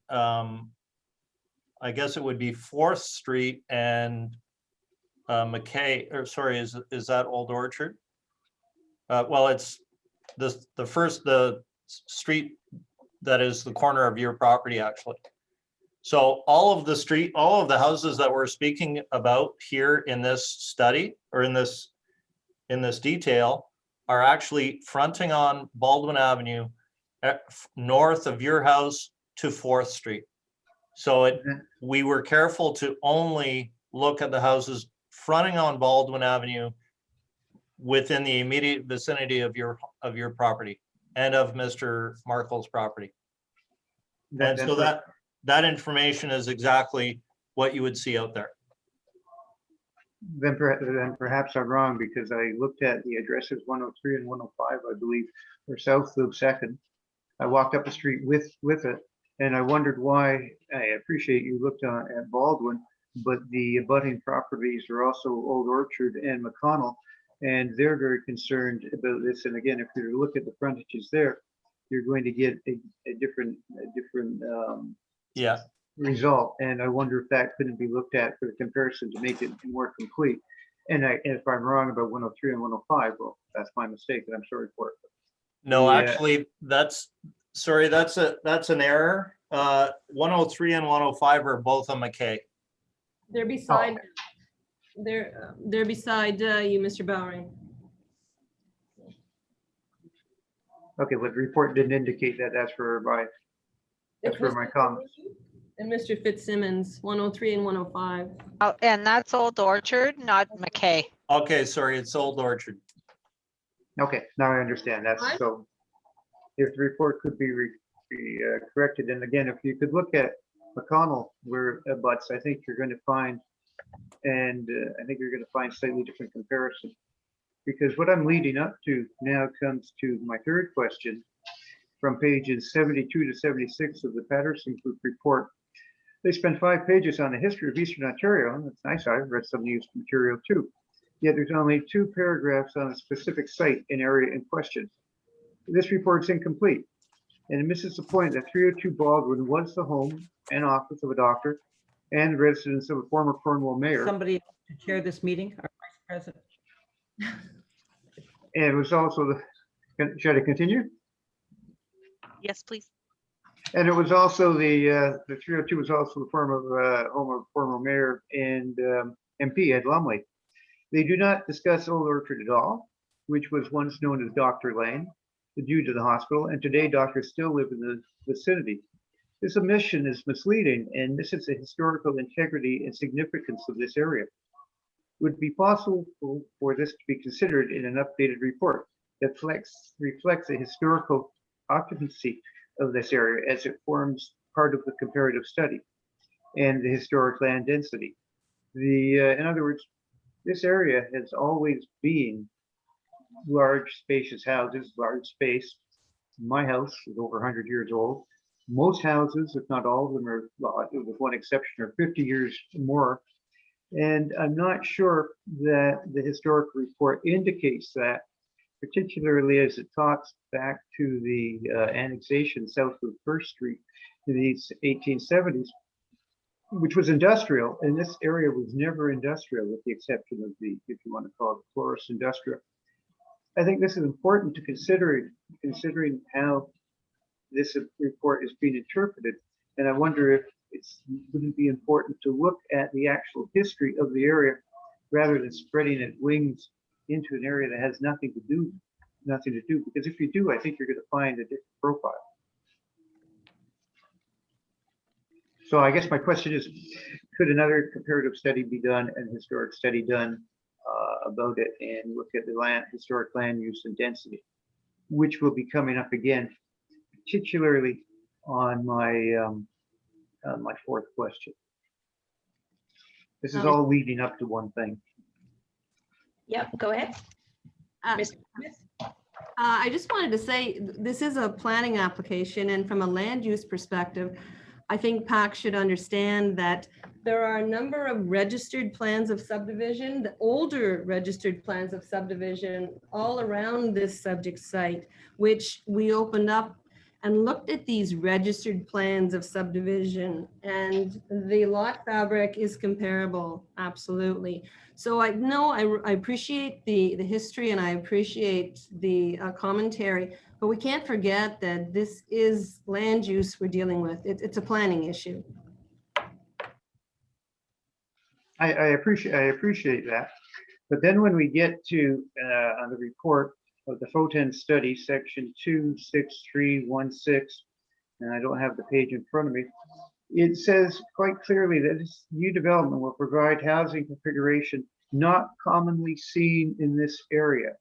I guess it would be 4th Street and McKay, or sorry, is that Old Orchard? Well, it's the street that is the corner of your property, actually. So all of the houses that we're speaking about here in this study, or in this detail, are actually fronting on Baldwin Avenue north of your house to 4th Street. So we were careful to only look at the houses fronting on Baldwin Avenue within the immediate vicinity of your property and of Mr. Markle's property. And so that information is exactly what you would see out there.
Then perhaps I'm wrong, because I looked at the addresses 103 and 105, I believe, or south of 2nd. I walked up the street with it, and I wondered why. I appreciate you looked at Baldwin, but the abutting properties are also Old Orchard and McConnell, and they're very concerned about this. And again, if you look at the frontages there, you're going to get a different result. And I wonder if that couldn't be looked at for the comparison to make it more complete. And if I'm wrong about 103 and 105, well, that's my mistake, and I'm sorry for it.
No, actually, that's an error. 103 and 105 are both on McKay.
They're beside, they're beside you, Mr. Bowering.
Okay, but the report didn't indicate that. That's for my comment.
And Mr. Fitzsimmons, 103 and 105.
Oh, and that's Old Orchard, not McKay.
Okay, sorry, it's Old Orchard.
Okay, now I understand. That's so. If the report could be corrected, and again, if you could look at McConnell where it abuts, I think you're going to find, slightly different comparison. Because what I'm leading up to now comes to my third question from pages 72 to 76 of the Patterson Group report.
They spend 5 pages on the history of Eastern Ontario, and that's nice. I've read some used material too. Yet there's only 2 paragraphs on a specific site and area in question. This report's incomplete, and it misses the point that 302 Baldwin was the home and office of a doctor and residence of a former Cornwall mayor.
Somebody to chair this meeting, our vice president.
And it was also the, should I continue?
Yes, please.
And it was also the 302 was also the home of former mayor and MP Ed Lumley. They do not discuss Old Orchard at all, which was once known as Doctor Lane, due to the hospital, and today doctors still live in the vicinity. This omission is misleading and misses the historical integrity and significance of this area. Would it be possible for this to be considered in an updated report that reflects the historical occupancy of this area as it forms part of the comparative study and the historic land density? In other words, this area has always been large, spacious houses, large space. My house is over 100 years old. Most houses, if not all of them, are, with one exception, are 50 years or more. And I'm not sure that the historic report indicates that, particularly as it talks back to the annexation south of First Street in the 1870s, which was industrial, and this area was never industrial with the exception of the, if you want to call it, florist industrial. I think this is important to consider, considering how this report is being interpreted. And I wonder if wouldn't be important to look at the actual history of the area rather than spreading its wings into an area that has nothing to do. Because if you do, I think you're going to find a different profile. So I guess my question is, could another comparative study be done and historic study done about it and look at the historic land use and density, which will be coming up again, particularly on my 4th question. This is all leading up to one thing.
Yep, go ahead. Ms. Thomas?
I just wanted to say, this is a planning application, and from a land use perspective, I think PAC should understand that there are a number of registered plans of subdivision, the older registered plans of subdivision all around this subject site, which we opened up and looked at these registered plans of subdivision, and the lot fabric is comparable, absolutely. So I know I appreciate the history and I appreciate the commentary, but we can't forget that this is land use we're dealing with. It's a planning issue.
I appreciate that. But then when we get to on the report of the Foten study, section 26316, and I don't have the page in front of me, it says quite clearly that this new development will provide housing configuration not commonly seen in this area.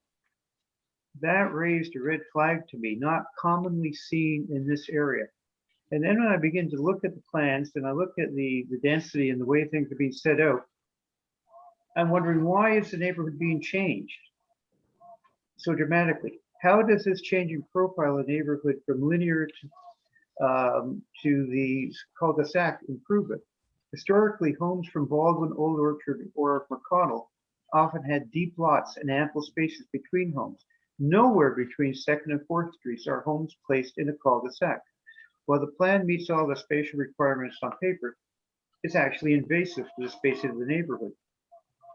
That raised a red flag to me, not commonly seen in this area. And then when I begin to look at the plans and I look at the density and the way things are being set out, I'm wondering, why is the neighborhood being changed so dramatically? How does this changing profile of the neighborhood from linear to the cul-de-sac improve it? Historically, homes from Baldwin, Old Orchard, or McConnell often had deep lots and ample spaces between homes. Nowhere between 2nd and 4th Streets are homes placed in a cul-de-sac. While the plan meets all the spatial requirements on paper, it's actually invasive to the space of the neighborhood.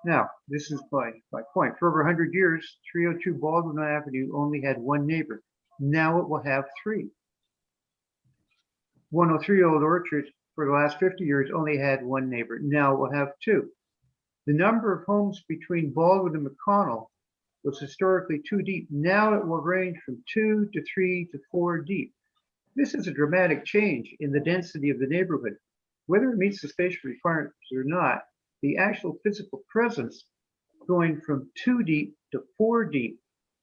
Now, this is my point. For over 100 years, 302 Baldwin Avenue only had one neighbor. Now it will have 3. 103 Old Orchard, for the last 50 years, only had one neighbor. Now it will have 2. The number of homes between Baldwin and McConnell was historically 2 deep. Now it will range from 2 to 3 to 4 deep. This is a dramatic change in the density of the neighborhood. Whether it meets the spatial requirements or not, the actual physical presence going from 2 deep to 4 deep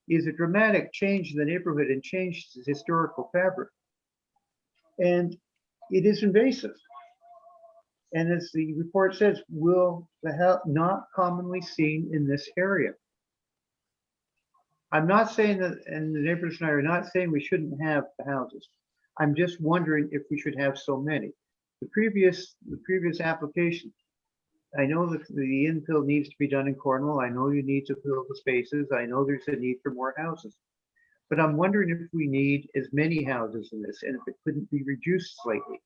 is a dramatic change in the neighborhood and changes the historical fabric. And it is invasive. And as the report says, will the help not commonly seen in this area. I'm not saying that, and the neighbors and I are not saying we shouldn't have the houses. I'm just wondering if we should have so many. The previous application, I know that the infill needs to be done in Cornwall. I know you need to fill the spaces. I know there's a need for more houses. But I'm wondering if we need as many houses in this and if it couldn't be reduced slightly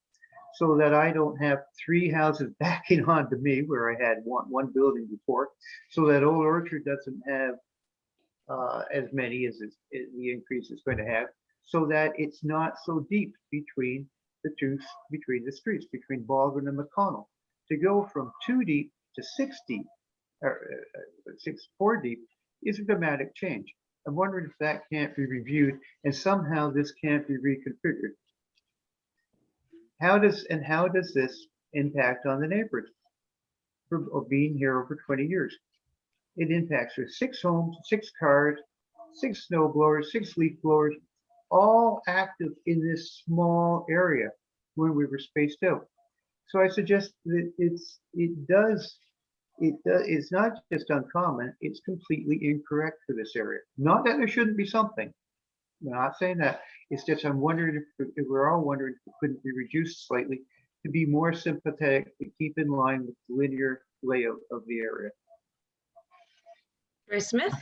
so that I don't have 3 houses backing onto me where I had one building before, so that Old Orchard doesn't have as many as the increase is going to have, so that it's not so deep between the streets, between Baldwin and McConnell. To go from 2 deep to 6 deep, or 4 deep, is a dramatic change. I'm wondering if that can't be reviewed and somehow this can't be reconfigured. How does this impact on the neighbors of being here over 20 years? It impacts with 6 homes, 6 cars, 6 snow blowers, 6 leaf blowers, all active in this small area when we were spaced out. So I suggest that it's not just uncommon, it's completely incorrect for this area. Not that there shouldn't be something. I'm not saying that. It's just I'm wondering if we're all wondering if it couldn't be reduced slightly to be more sympathetic, to keep in line with the linear layout of the area.
Joyce Smith?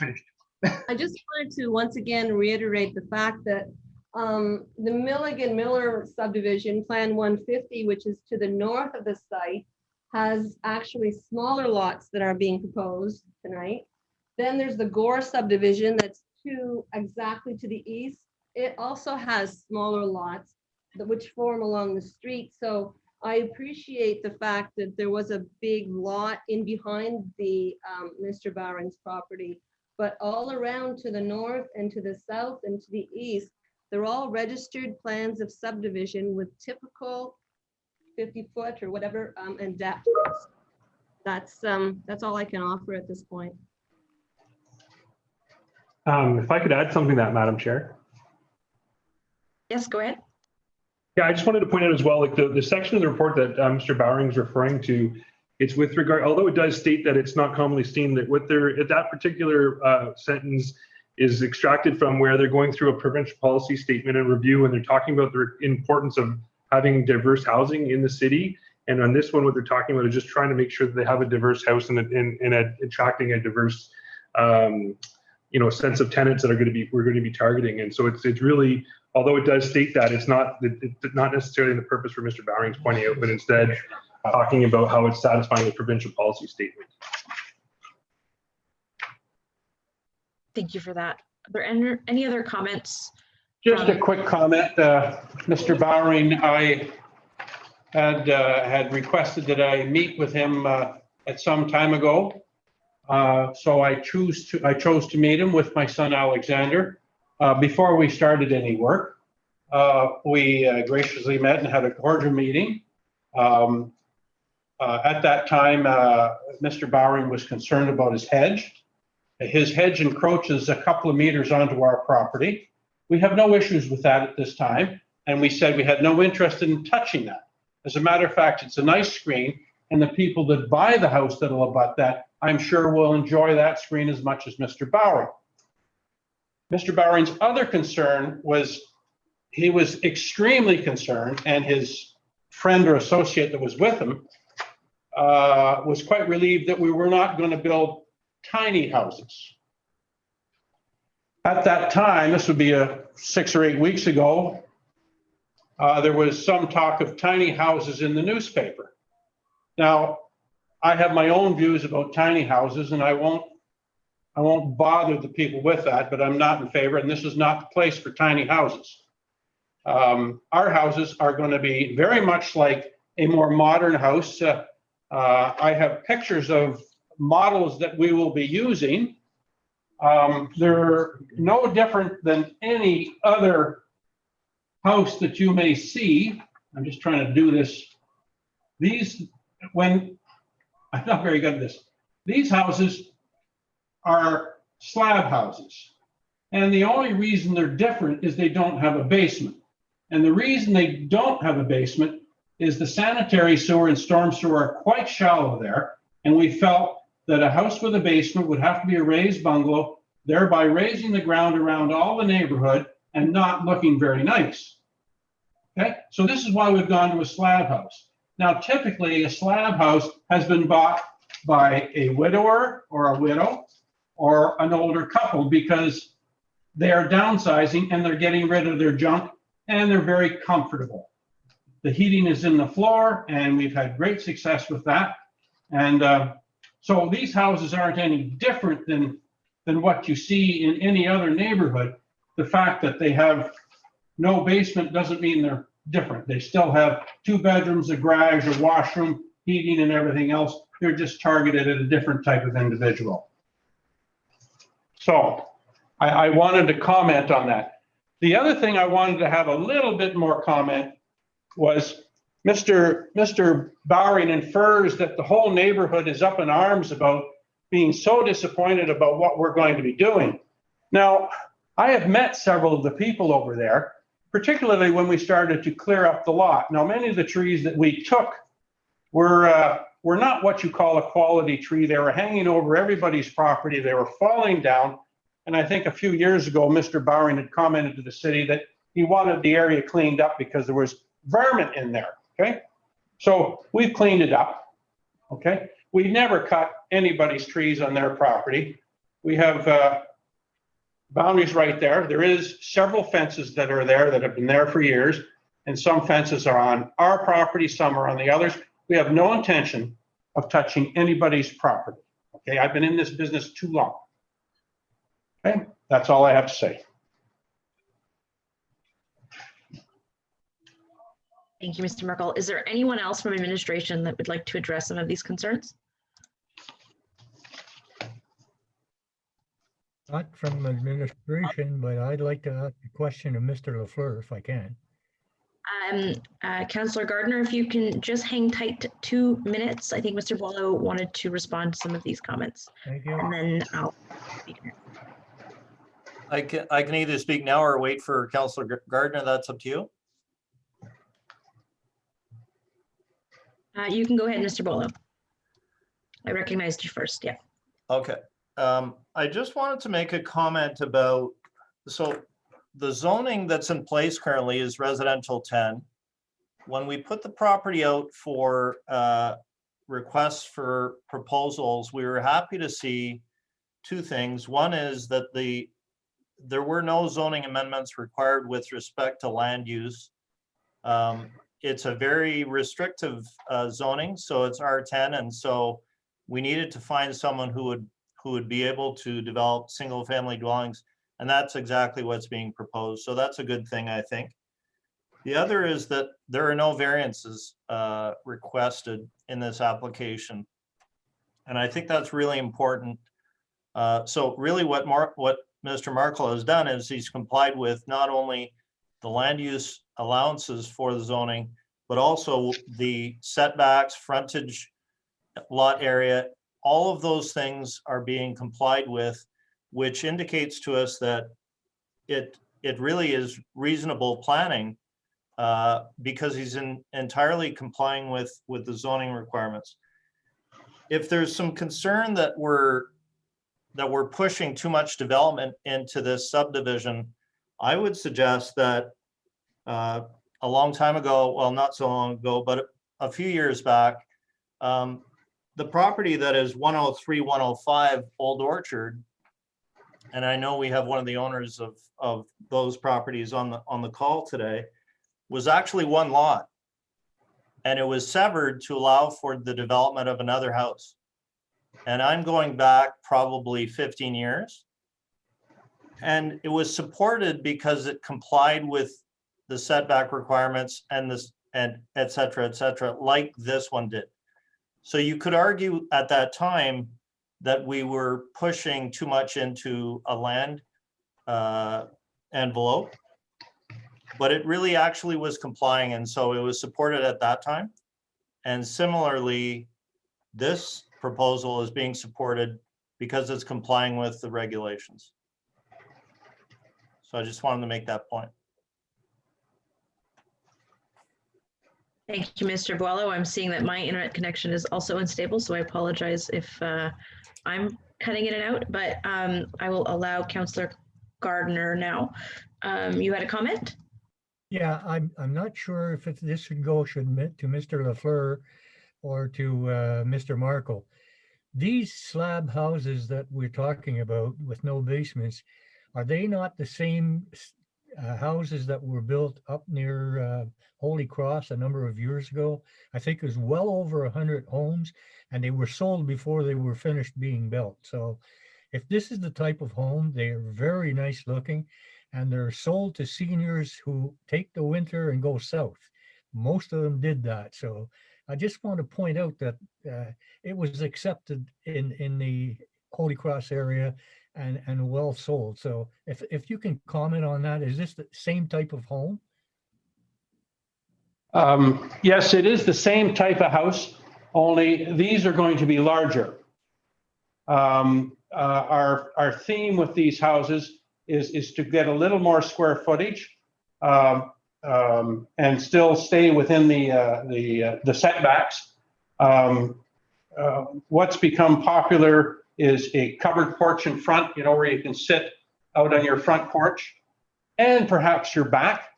I just wanted to once again reiterate the fact that the Milligan-Miller subdivision, Plan 150, which is to the north of the site, has actually smaller lots that are being proposed tonight. Then there's the Gore subdivision that's exactly to the east. It also has smaller lots which form along the street. So I appreciate the fact that there was a big lot in behind the Mr. Bowring's property, but all around to the north and to the south and to the east, they're all registered plans of subdivision with typical 50-foot or whatever and depth. That's all I can offer at this point.
If I could add something to that, Madam Chair.
Yes, go ahead.
Yeah, I just wanted to point out as well, like the section of the report that Mr. Bowring's referring to, it's with regard, although it does state that it's not commonly seen, that what they're, that particular sentence is extracted from where they're going through a provincial policy statement and review, and they're talking about the importance of having diverse housing in the city. And on this one, what they're talking about is just trying to make sure that they have a diverse house and attracting a diverse, sense of tenants that are we're going to be targeting. And so it's really, although it does state that, it's not necessarily the purpose for Mr. Bowring's pointing out, but instead talking about how it's satisfying the provincial policy statement.
Thank you for that. Are there any other comments?
Just a quick comment, Mr. Bowring, I had requested that I meet with him at some time ago. So I chose to meet him with my son Alexander before we started any work. We graciously met and had a cordial meeting. At that time, Mr. Bowring was concerned about his hedge. His hedge encroaches a couple of meters onto our property. We have no issues with that at this time, and we said we had no interest in touching that. As a matter of fact, it's a nice screen, and the people that buy the house that'll abut that, I'm sure will enjoy that screen as much as Mr. Bowring. Mr. Bowring's other concern was he was extremely concerned, and his friend or associate that was with him was quite relieved that we were not going to build tiny houses. At that time, this would be 6 or 8 weeks ago, there was some talk of tiny houses in the newspaper. Now, I have my own views about tiny houses, and I won't bother the people with that, but I'm not in favor, and this is not the place for tiny houses. Our houses are going to be very much like a more modern house. I have pictures of models that we will be using. They're no different than any other house that you may see. I'm just trying to do this. I'm not very good at this. These houses are slab houses. And the only reason they're different is they don't have a basement. And the reason they don't have a basement is the sanitary sewer and storm sewer are quite shallow there. And we felt that a house with a basement would have to be a raised bungalow, thereby raising the ground around all the neighborhood and not looking very nice. Okay, so this is why we've gone to a slab house. Now, typically, a slab house has been bought by a widower or a widow or an older couple because they are downsizing and they're getting rid of their junk and they're very comfortable. The heating is in the floor and we've had great success with that. And so these houses aren't any different than what you see in any other neighborhood. The fact that they have no basement doesn't mean they're different. They still have 2 bedrooms, a garage, a washroom, heating and everything else. They're just targeted at a different type of individual. So I wanted to comment on that. The other thing I wanted to have a little bit more comment was Mr. Bowering infers that the whole neighborhood is up in arms about being so disappointed about what we're going to be doing. Now, I have met several of the people over there, particularly when we started to clear up the lot. Now, many of the trees that we took were not what you call a quality tree. They were hanging over everybody's property. They were falling down. And I think a few years ago, Mr. Bowering had commented to the city that he wanted the area cleaned up because there was vermin in there, okay? So we've cleaned it up, okay? We never cut anybody's trees on their property. We have boundaries right there. There is several fences that are there that have been there for years, and some fences are on our property, some are on the others. We have no intention of touching anybody's property, okay? I've been in this business too long. Okay, that's all I have to say.
Thank you, Mr. Merkel. Is there anyone else from administration that would like to address some of these concerns?
Not from administration, but I'd like to ask a question of Mr. Lafleur if I can.
Councillor Gardner, if you can just hang tight 2 minutes. I think Mr. Boileau wanted to respond to some of these comments.
Thank you.
And then I'll speak.
I can either speak now or wait for Councillor Gardner. That's up to you.
You can go ahead, Mr. Boileau. I recognized you first, yeah.
Okay. I just wanted to make a comment about, so the zoning that's in place currently is residential 10. When we put the property out for requests for proposals, we were happy to see 2 things. One is that there were no zoning amendments required with respect to land use. It's a very restrictive zoning, so it's R10, and so we needed to find someone who would be able to develop single-family dwellings, and that's exactly what's being proposed. So that's a good thing, I think. The other is that there are no variances requested in this application, and I think that's really important. So really what Mr. Markle has done is he's complied with not only the land use allowances for the zoning, but also the setbacks, frontage, lot area, all of those things are being complied with, which indicates to us that it really is reasonable planning because he's entirely complying with the zoning requirements. If there's some concern that we're pushing too much development into this subdivision, I would suggest that a long time ago, well, not so long ago, but a few years back, the property that is 103, 105 Old Orchard, and I know we have one of the owners of those properties on the call today, was actually one lot. And it was severed to allow for the development of another house. And I'm going back probably 15 years. And it was supported because it complied with the setback requirements and et cetera, like this one did. So you could argue at that time that we were pushing too much into a land envelope, but it really actually was complying. And so it was supported at that time. And similarly, this proposal is being supported because it's complying with the regulations. So I just wanted to make that point.
Thank you, Mr. Boileau. I'm seeing that my internet connection is also unstable, so I apologize if I'm cutting in and out, but I will allow Councillor Gardner now. You had a comment?
Yeah, I'm not sure if this should go to Mr. Lafleur or to Mr. Markle. These slab houses that we're talking about with no basements, are they not the same houses that were built up near Holy Cross a number of years ago? I think it was well over 100 homes, and they were sold before they were finished being built. So if this is the type of home, they are very nice looking, and they're sold to seniors who take the winter and go south. Most of them did that. So I just want to point out that it was accepted in the Holy Cross area and well sold. So if you can comment on that, is this the same type of home?
Yes, it is the same type of house, only these are going to be larger. Our theme with these houses is to get a little more square footage and still stay within the setbacks. What's become popular is a covered porch in front, you know, where you can sit out on your front porch and perhaps your back,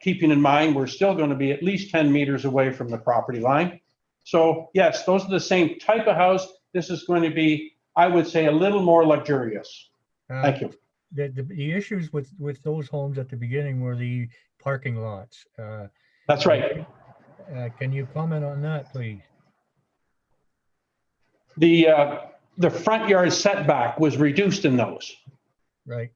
keeping in mind we're still going to be at least 10 meters away from the property line. So yes, those are the same type of house. This is going to be, I would say, a little more luxurious. Thank you.
The issues with those homes at the beginning were the parking lots.
That's right.
Can you comment on that, please?
The front yard setback was reduced in those.
Right.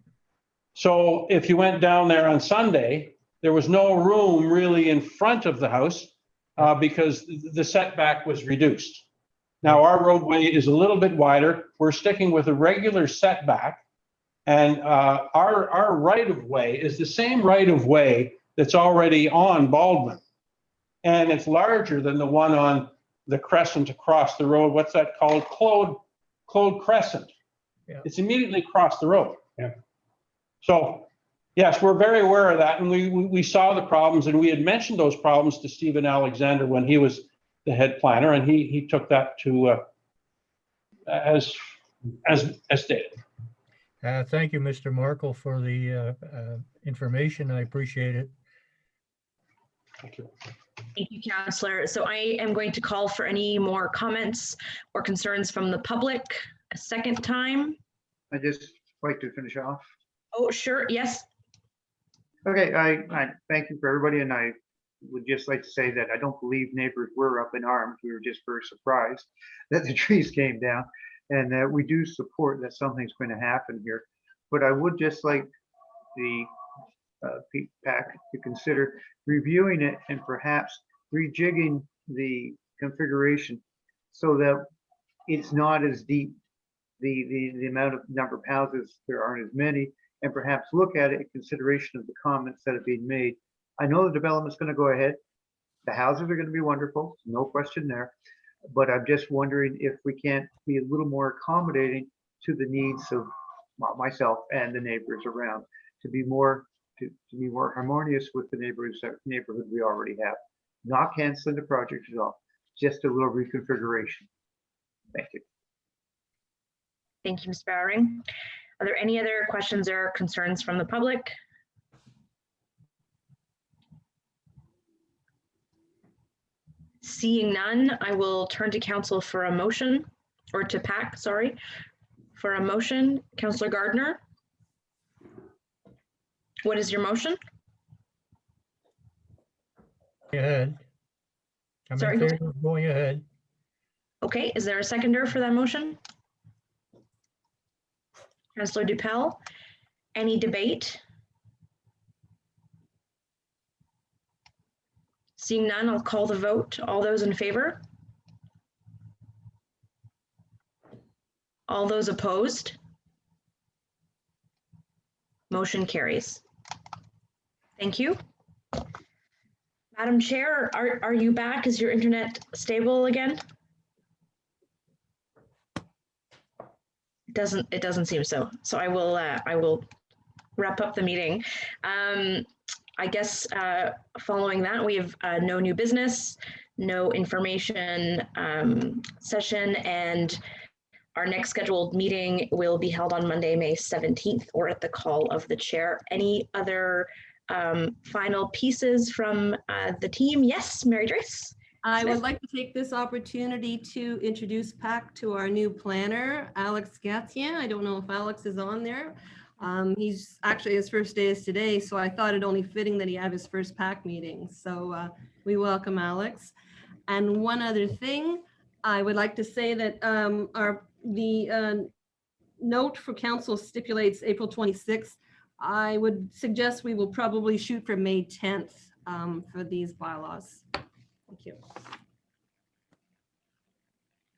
So if you went down there on Sunday, there was no room really in front of the house because the setback was reduced. Now our roadway is a little bit wider. We're sticking with a regular setback, and our right of way is the same right of way that's already on Baldwin, and it's larger than the one on the crescent across the road. What's that called? Claude Crescent.
Yeah.
It's immediately across the road. Yeah. So yes, we're very aware of that, and we saw the problems, and we had mentioned those problems to Stephen Alexander when he was the head planner, and he took that to as stated.
Thank you, Mr. Markle, for the information. I appreciate it.
Thank you.
Thank you, Councillor. So I am going to call for any more comments or concerns from the public a second time.
I just like to finish off.
Oh, sure. Yes.
Okay, I thank you for everybody, and I would just like to say that I don't believe neighbors were up in arms. We were just very surprised that the trees came down, and that we do support that something's going to happen here. But I would just like the PAC to consider reviewing it and perhaps rejigging the configuration so that it's not as deep. The amount of number of houses, there aren't as many, and perhaps look at it in consideration of the comments that have been made. I know the development's going to go ahead. The houses are going to be wonderful, no question there. But I'm just wondering if we can't be a little more accommodating to the needs of myself and the neighbors around, to be more harmonious with the neighborhood we already have. Not canceling the project at all, just a little reconfiguration. Thank you.
Thank you, Ms. Bowering. Are there any other questions or concerns from the public? Seeing none, I will turn to council for a motion, or to PAC, sorry, for a motion. Councillor Gardner. What is your motion?
Go ahead. I'm in favor of going ahead.
Okay, is there a seconder for that motion? Councillor Dupel, any debate? Seeing none, I'll call the vote. All those in favor? All those opposed? Motion carries. Thank you. Madam Chair, are you back? Is your internet stable again? It doesn't seem so. So I will wrap up the meeting. I guess following that, we have no new business, no information session, and our next scheduled meeting will be held on Monday, May 17th, or at the call of the chair. Any other final pieces from the team. Yes, Mary Joyce.
I would like to take this opportunity to introduce PAC to our new planner, Alex Gatien. I don't know if Alex is on there. He's actually, his first day is today, so I thought it only fitting that he have his first PAC meeting. So we welcome Alex. And one other thing, I would like to say that the note for council stipulates April 26th. I would suggest we will probably shoot for May 10th for these bylaws. Thank you.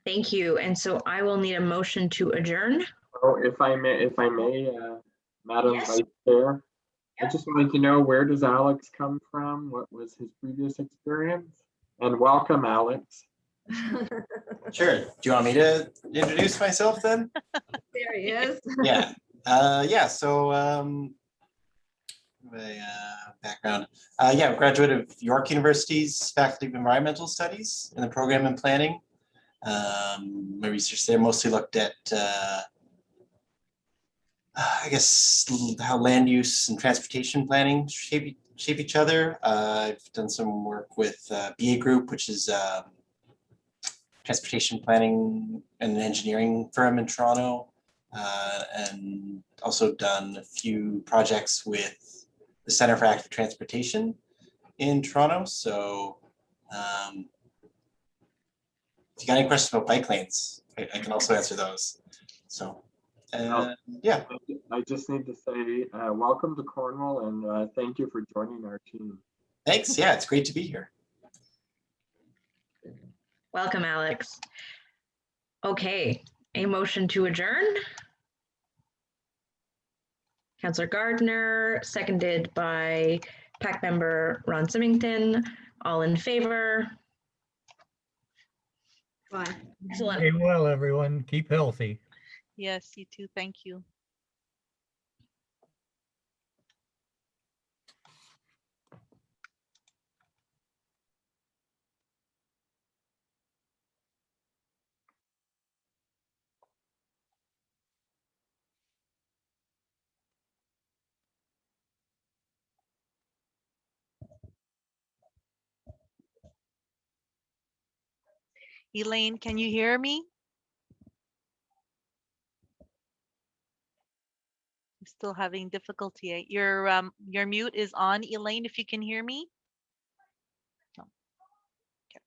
Thank you. And so I will need a motion to adjourn.
Oh, if I may, Madam
Yes.
Vice Chair, I just wanted to know, where does Alex come from? What was his previous experience? And welcome, Alex.
Sure. Do you want me to introduce myself then?
There he is.
Yeah. So my background. Yeah, graduate of York University's Faculty of Environmental Studies in the program in planning. My research there mostly looked at, I guess, how land use and transportation planning shape each other. I've done some work with BA Group, which is transportation planning and engineering firm in Toronto, and also done a few projects with the Center for Active Transportation in Toronto. So if you got any questions about bike lanes, I can also answer those. So yeah.
I just need to say welcome to Cornwall, and thank you for joining our team.
Thanks. Yeah, it's great to be here.
Welcome, Alex. Okay, a motion to adjourn. Councillor Gardner, seconded by PAC member Ron Symington. All in favor?
Bye.
Excellent.
Stay well, everyone. Keep healthy.
Yes, you too. Thank you. Elaine, can you hear me? I'm still having difficulty. Your mute is on, Elaine, if you can hear me. No. Okay.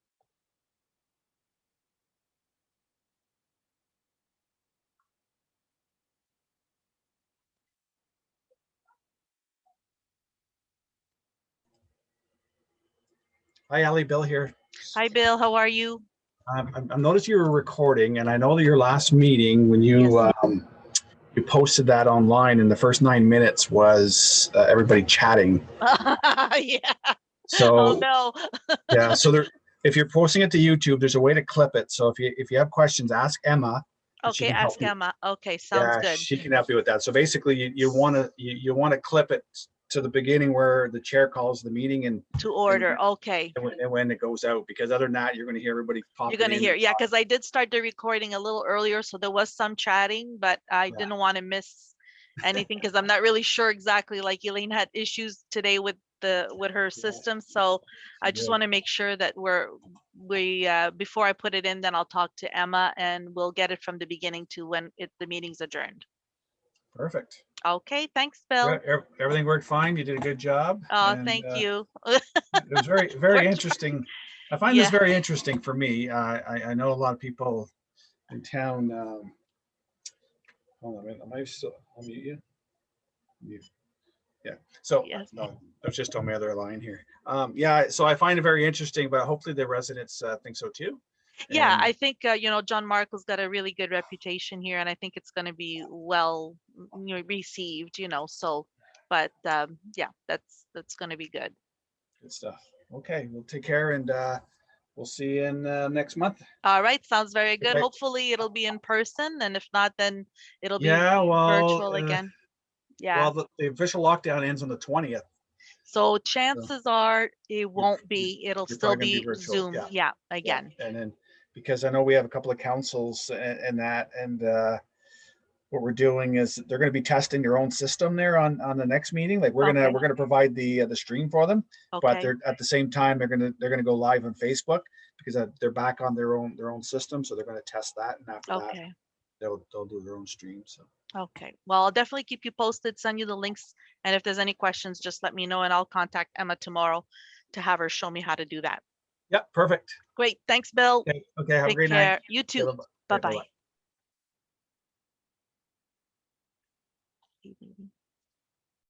Hi, Ali, Bill here.
Hi, Bill. How are you?
I noticed you were recording, and I know that your last meeting, when you you posted that online, and the first 9 minutes was everybody chatting.
Yeah.
So
oh no.
yeah, so there, if you're posting it to YouTube, there's a way to clip it. So if you have questions, ask Emma. And she
Okay,
can help
ask
you.
Emma. Okay, sounds
Yeah,
good.
she can help you with that. So basically, you want to clip it to the beginning where the chair calls the meeting and
To order. Okay.
and when it goes out, because other than that, you're going to hear everybody popping
You're going to
in.
hear, yeah, because I did start the recording a little earlier, so there was some chatting, but I
Yeah.
didn't want to miss anything because I'm not really sure exactly. Like Elaine had issues today with her system, so I just
Good.
want to make sure that we before I put it in, then I'll talk to Emma and we'll get it from the beginning to when the meeting's adjourned.
Perfect.
Okay, thanks, Bill.
Everything worked fine. You did a good job.
Oh,
and,
thank you.
It was very interesting. I find this very interesting for me. I know a lot of people in town. Hold on a minute. Am I still? I'll mute you. Mute. Yeah. So no, I was just on my other line here. Yeah. So I find it very interesting, but hopefully the residents think so too.
Yeah,
And
I think John Markle's got a really good reputation here, and I think it's going to be well received. So, but yeah, that's going to be good.
good stuff. Okay, we'll take care, and we'll see you in next month.
All right, sounds very good.
Okay.
Hopefully it'll be in person, and if not, then it'll be
well,
virtual again. Yeah.
Well, the official lockdown ends on the 20th.
So chances are it won't be. It'll
you're
still
probably gonna
be
be virtual,
Zoom.
yeah.
Yeah, again.
And then because I know we have a couple of councils and that, and
what we're doing is they're going to be testing their own system there on the next meeting. Like we're going to provide the stream for them, but
Okay.
they're at the same time they're going to go live on Facebook because they're back on their own system, so they're going to test that, and after that
Okay.
they'll do their own stream. So
Okay. Well, I'll definitely keep you posted, send you the links. And if there's any questions, just let me know and I'll contact Emma tomorrow to have her show me how to do that.
yeah, perfect.
Great. Thanks, Bill.
Okay, have a
Take
great
care.
night.
You
Okay,
too.
bye-bye.
Bye-bye.
Bye-bye.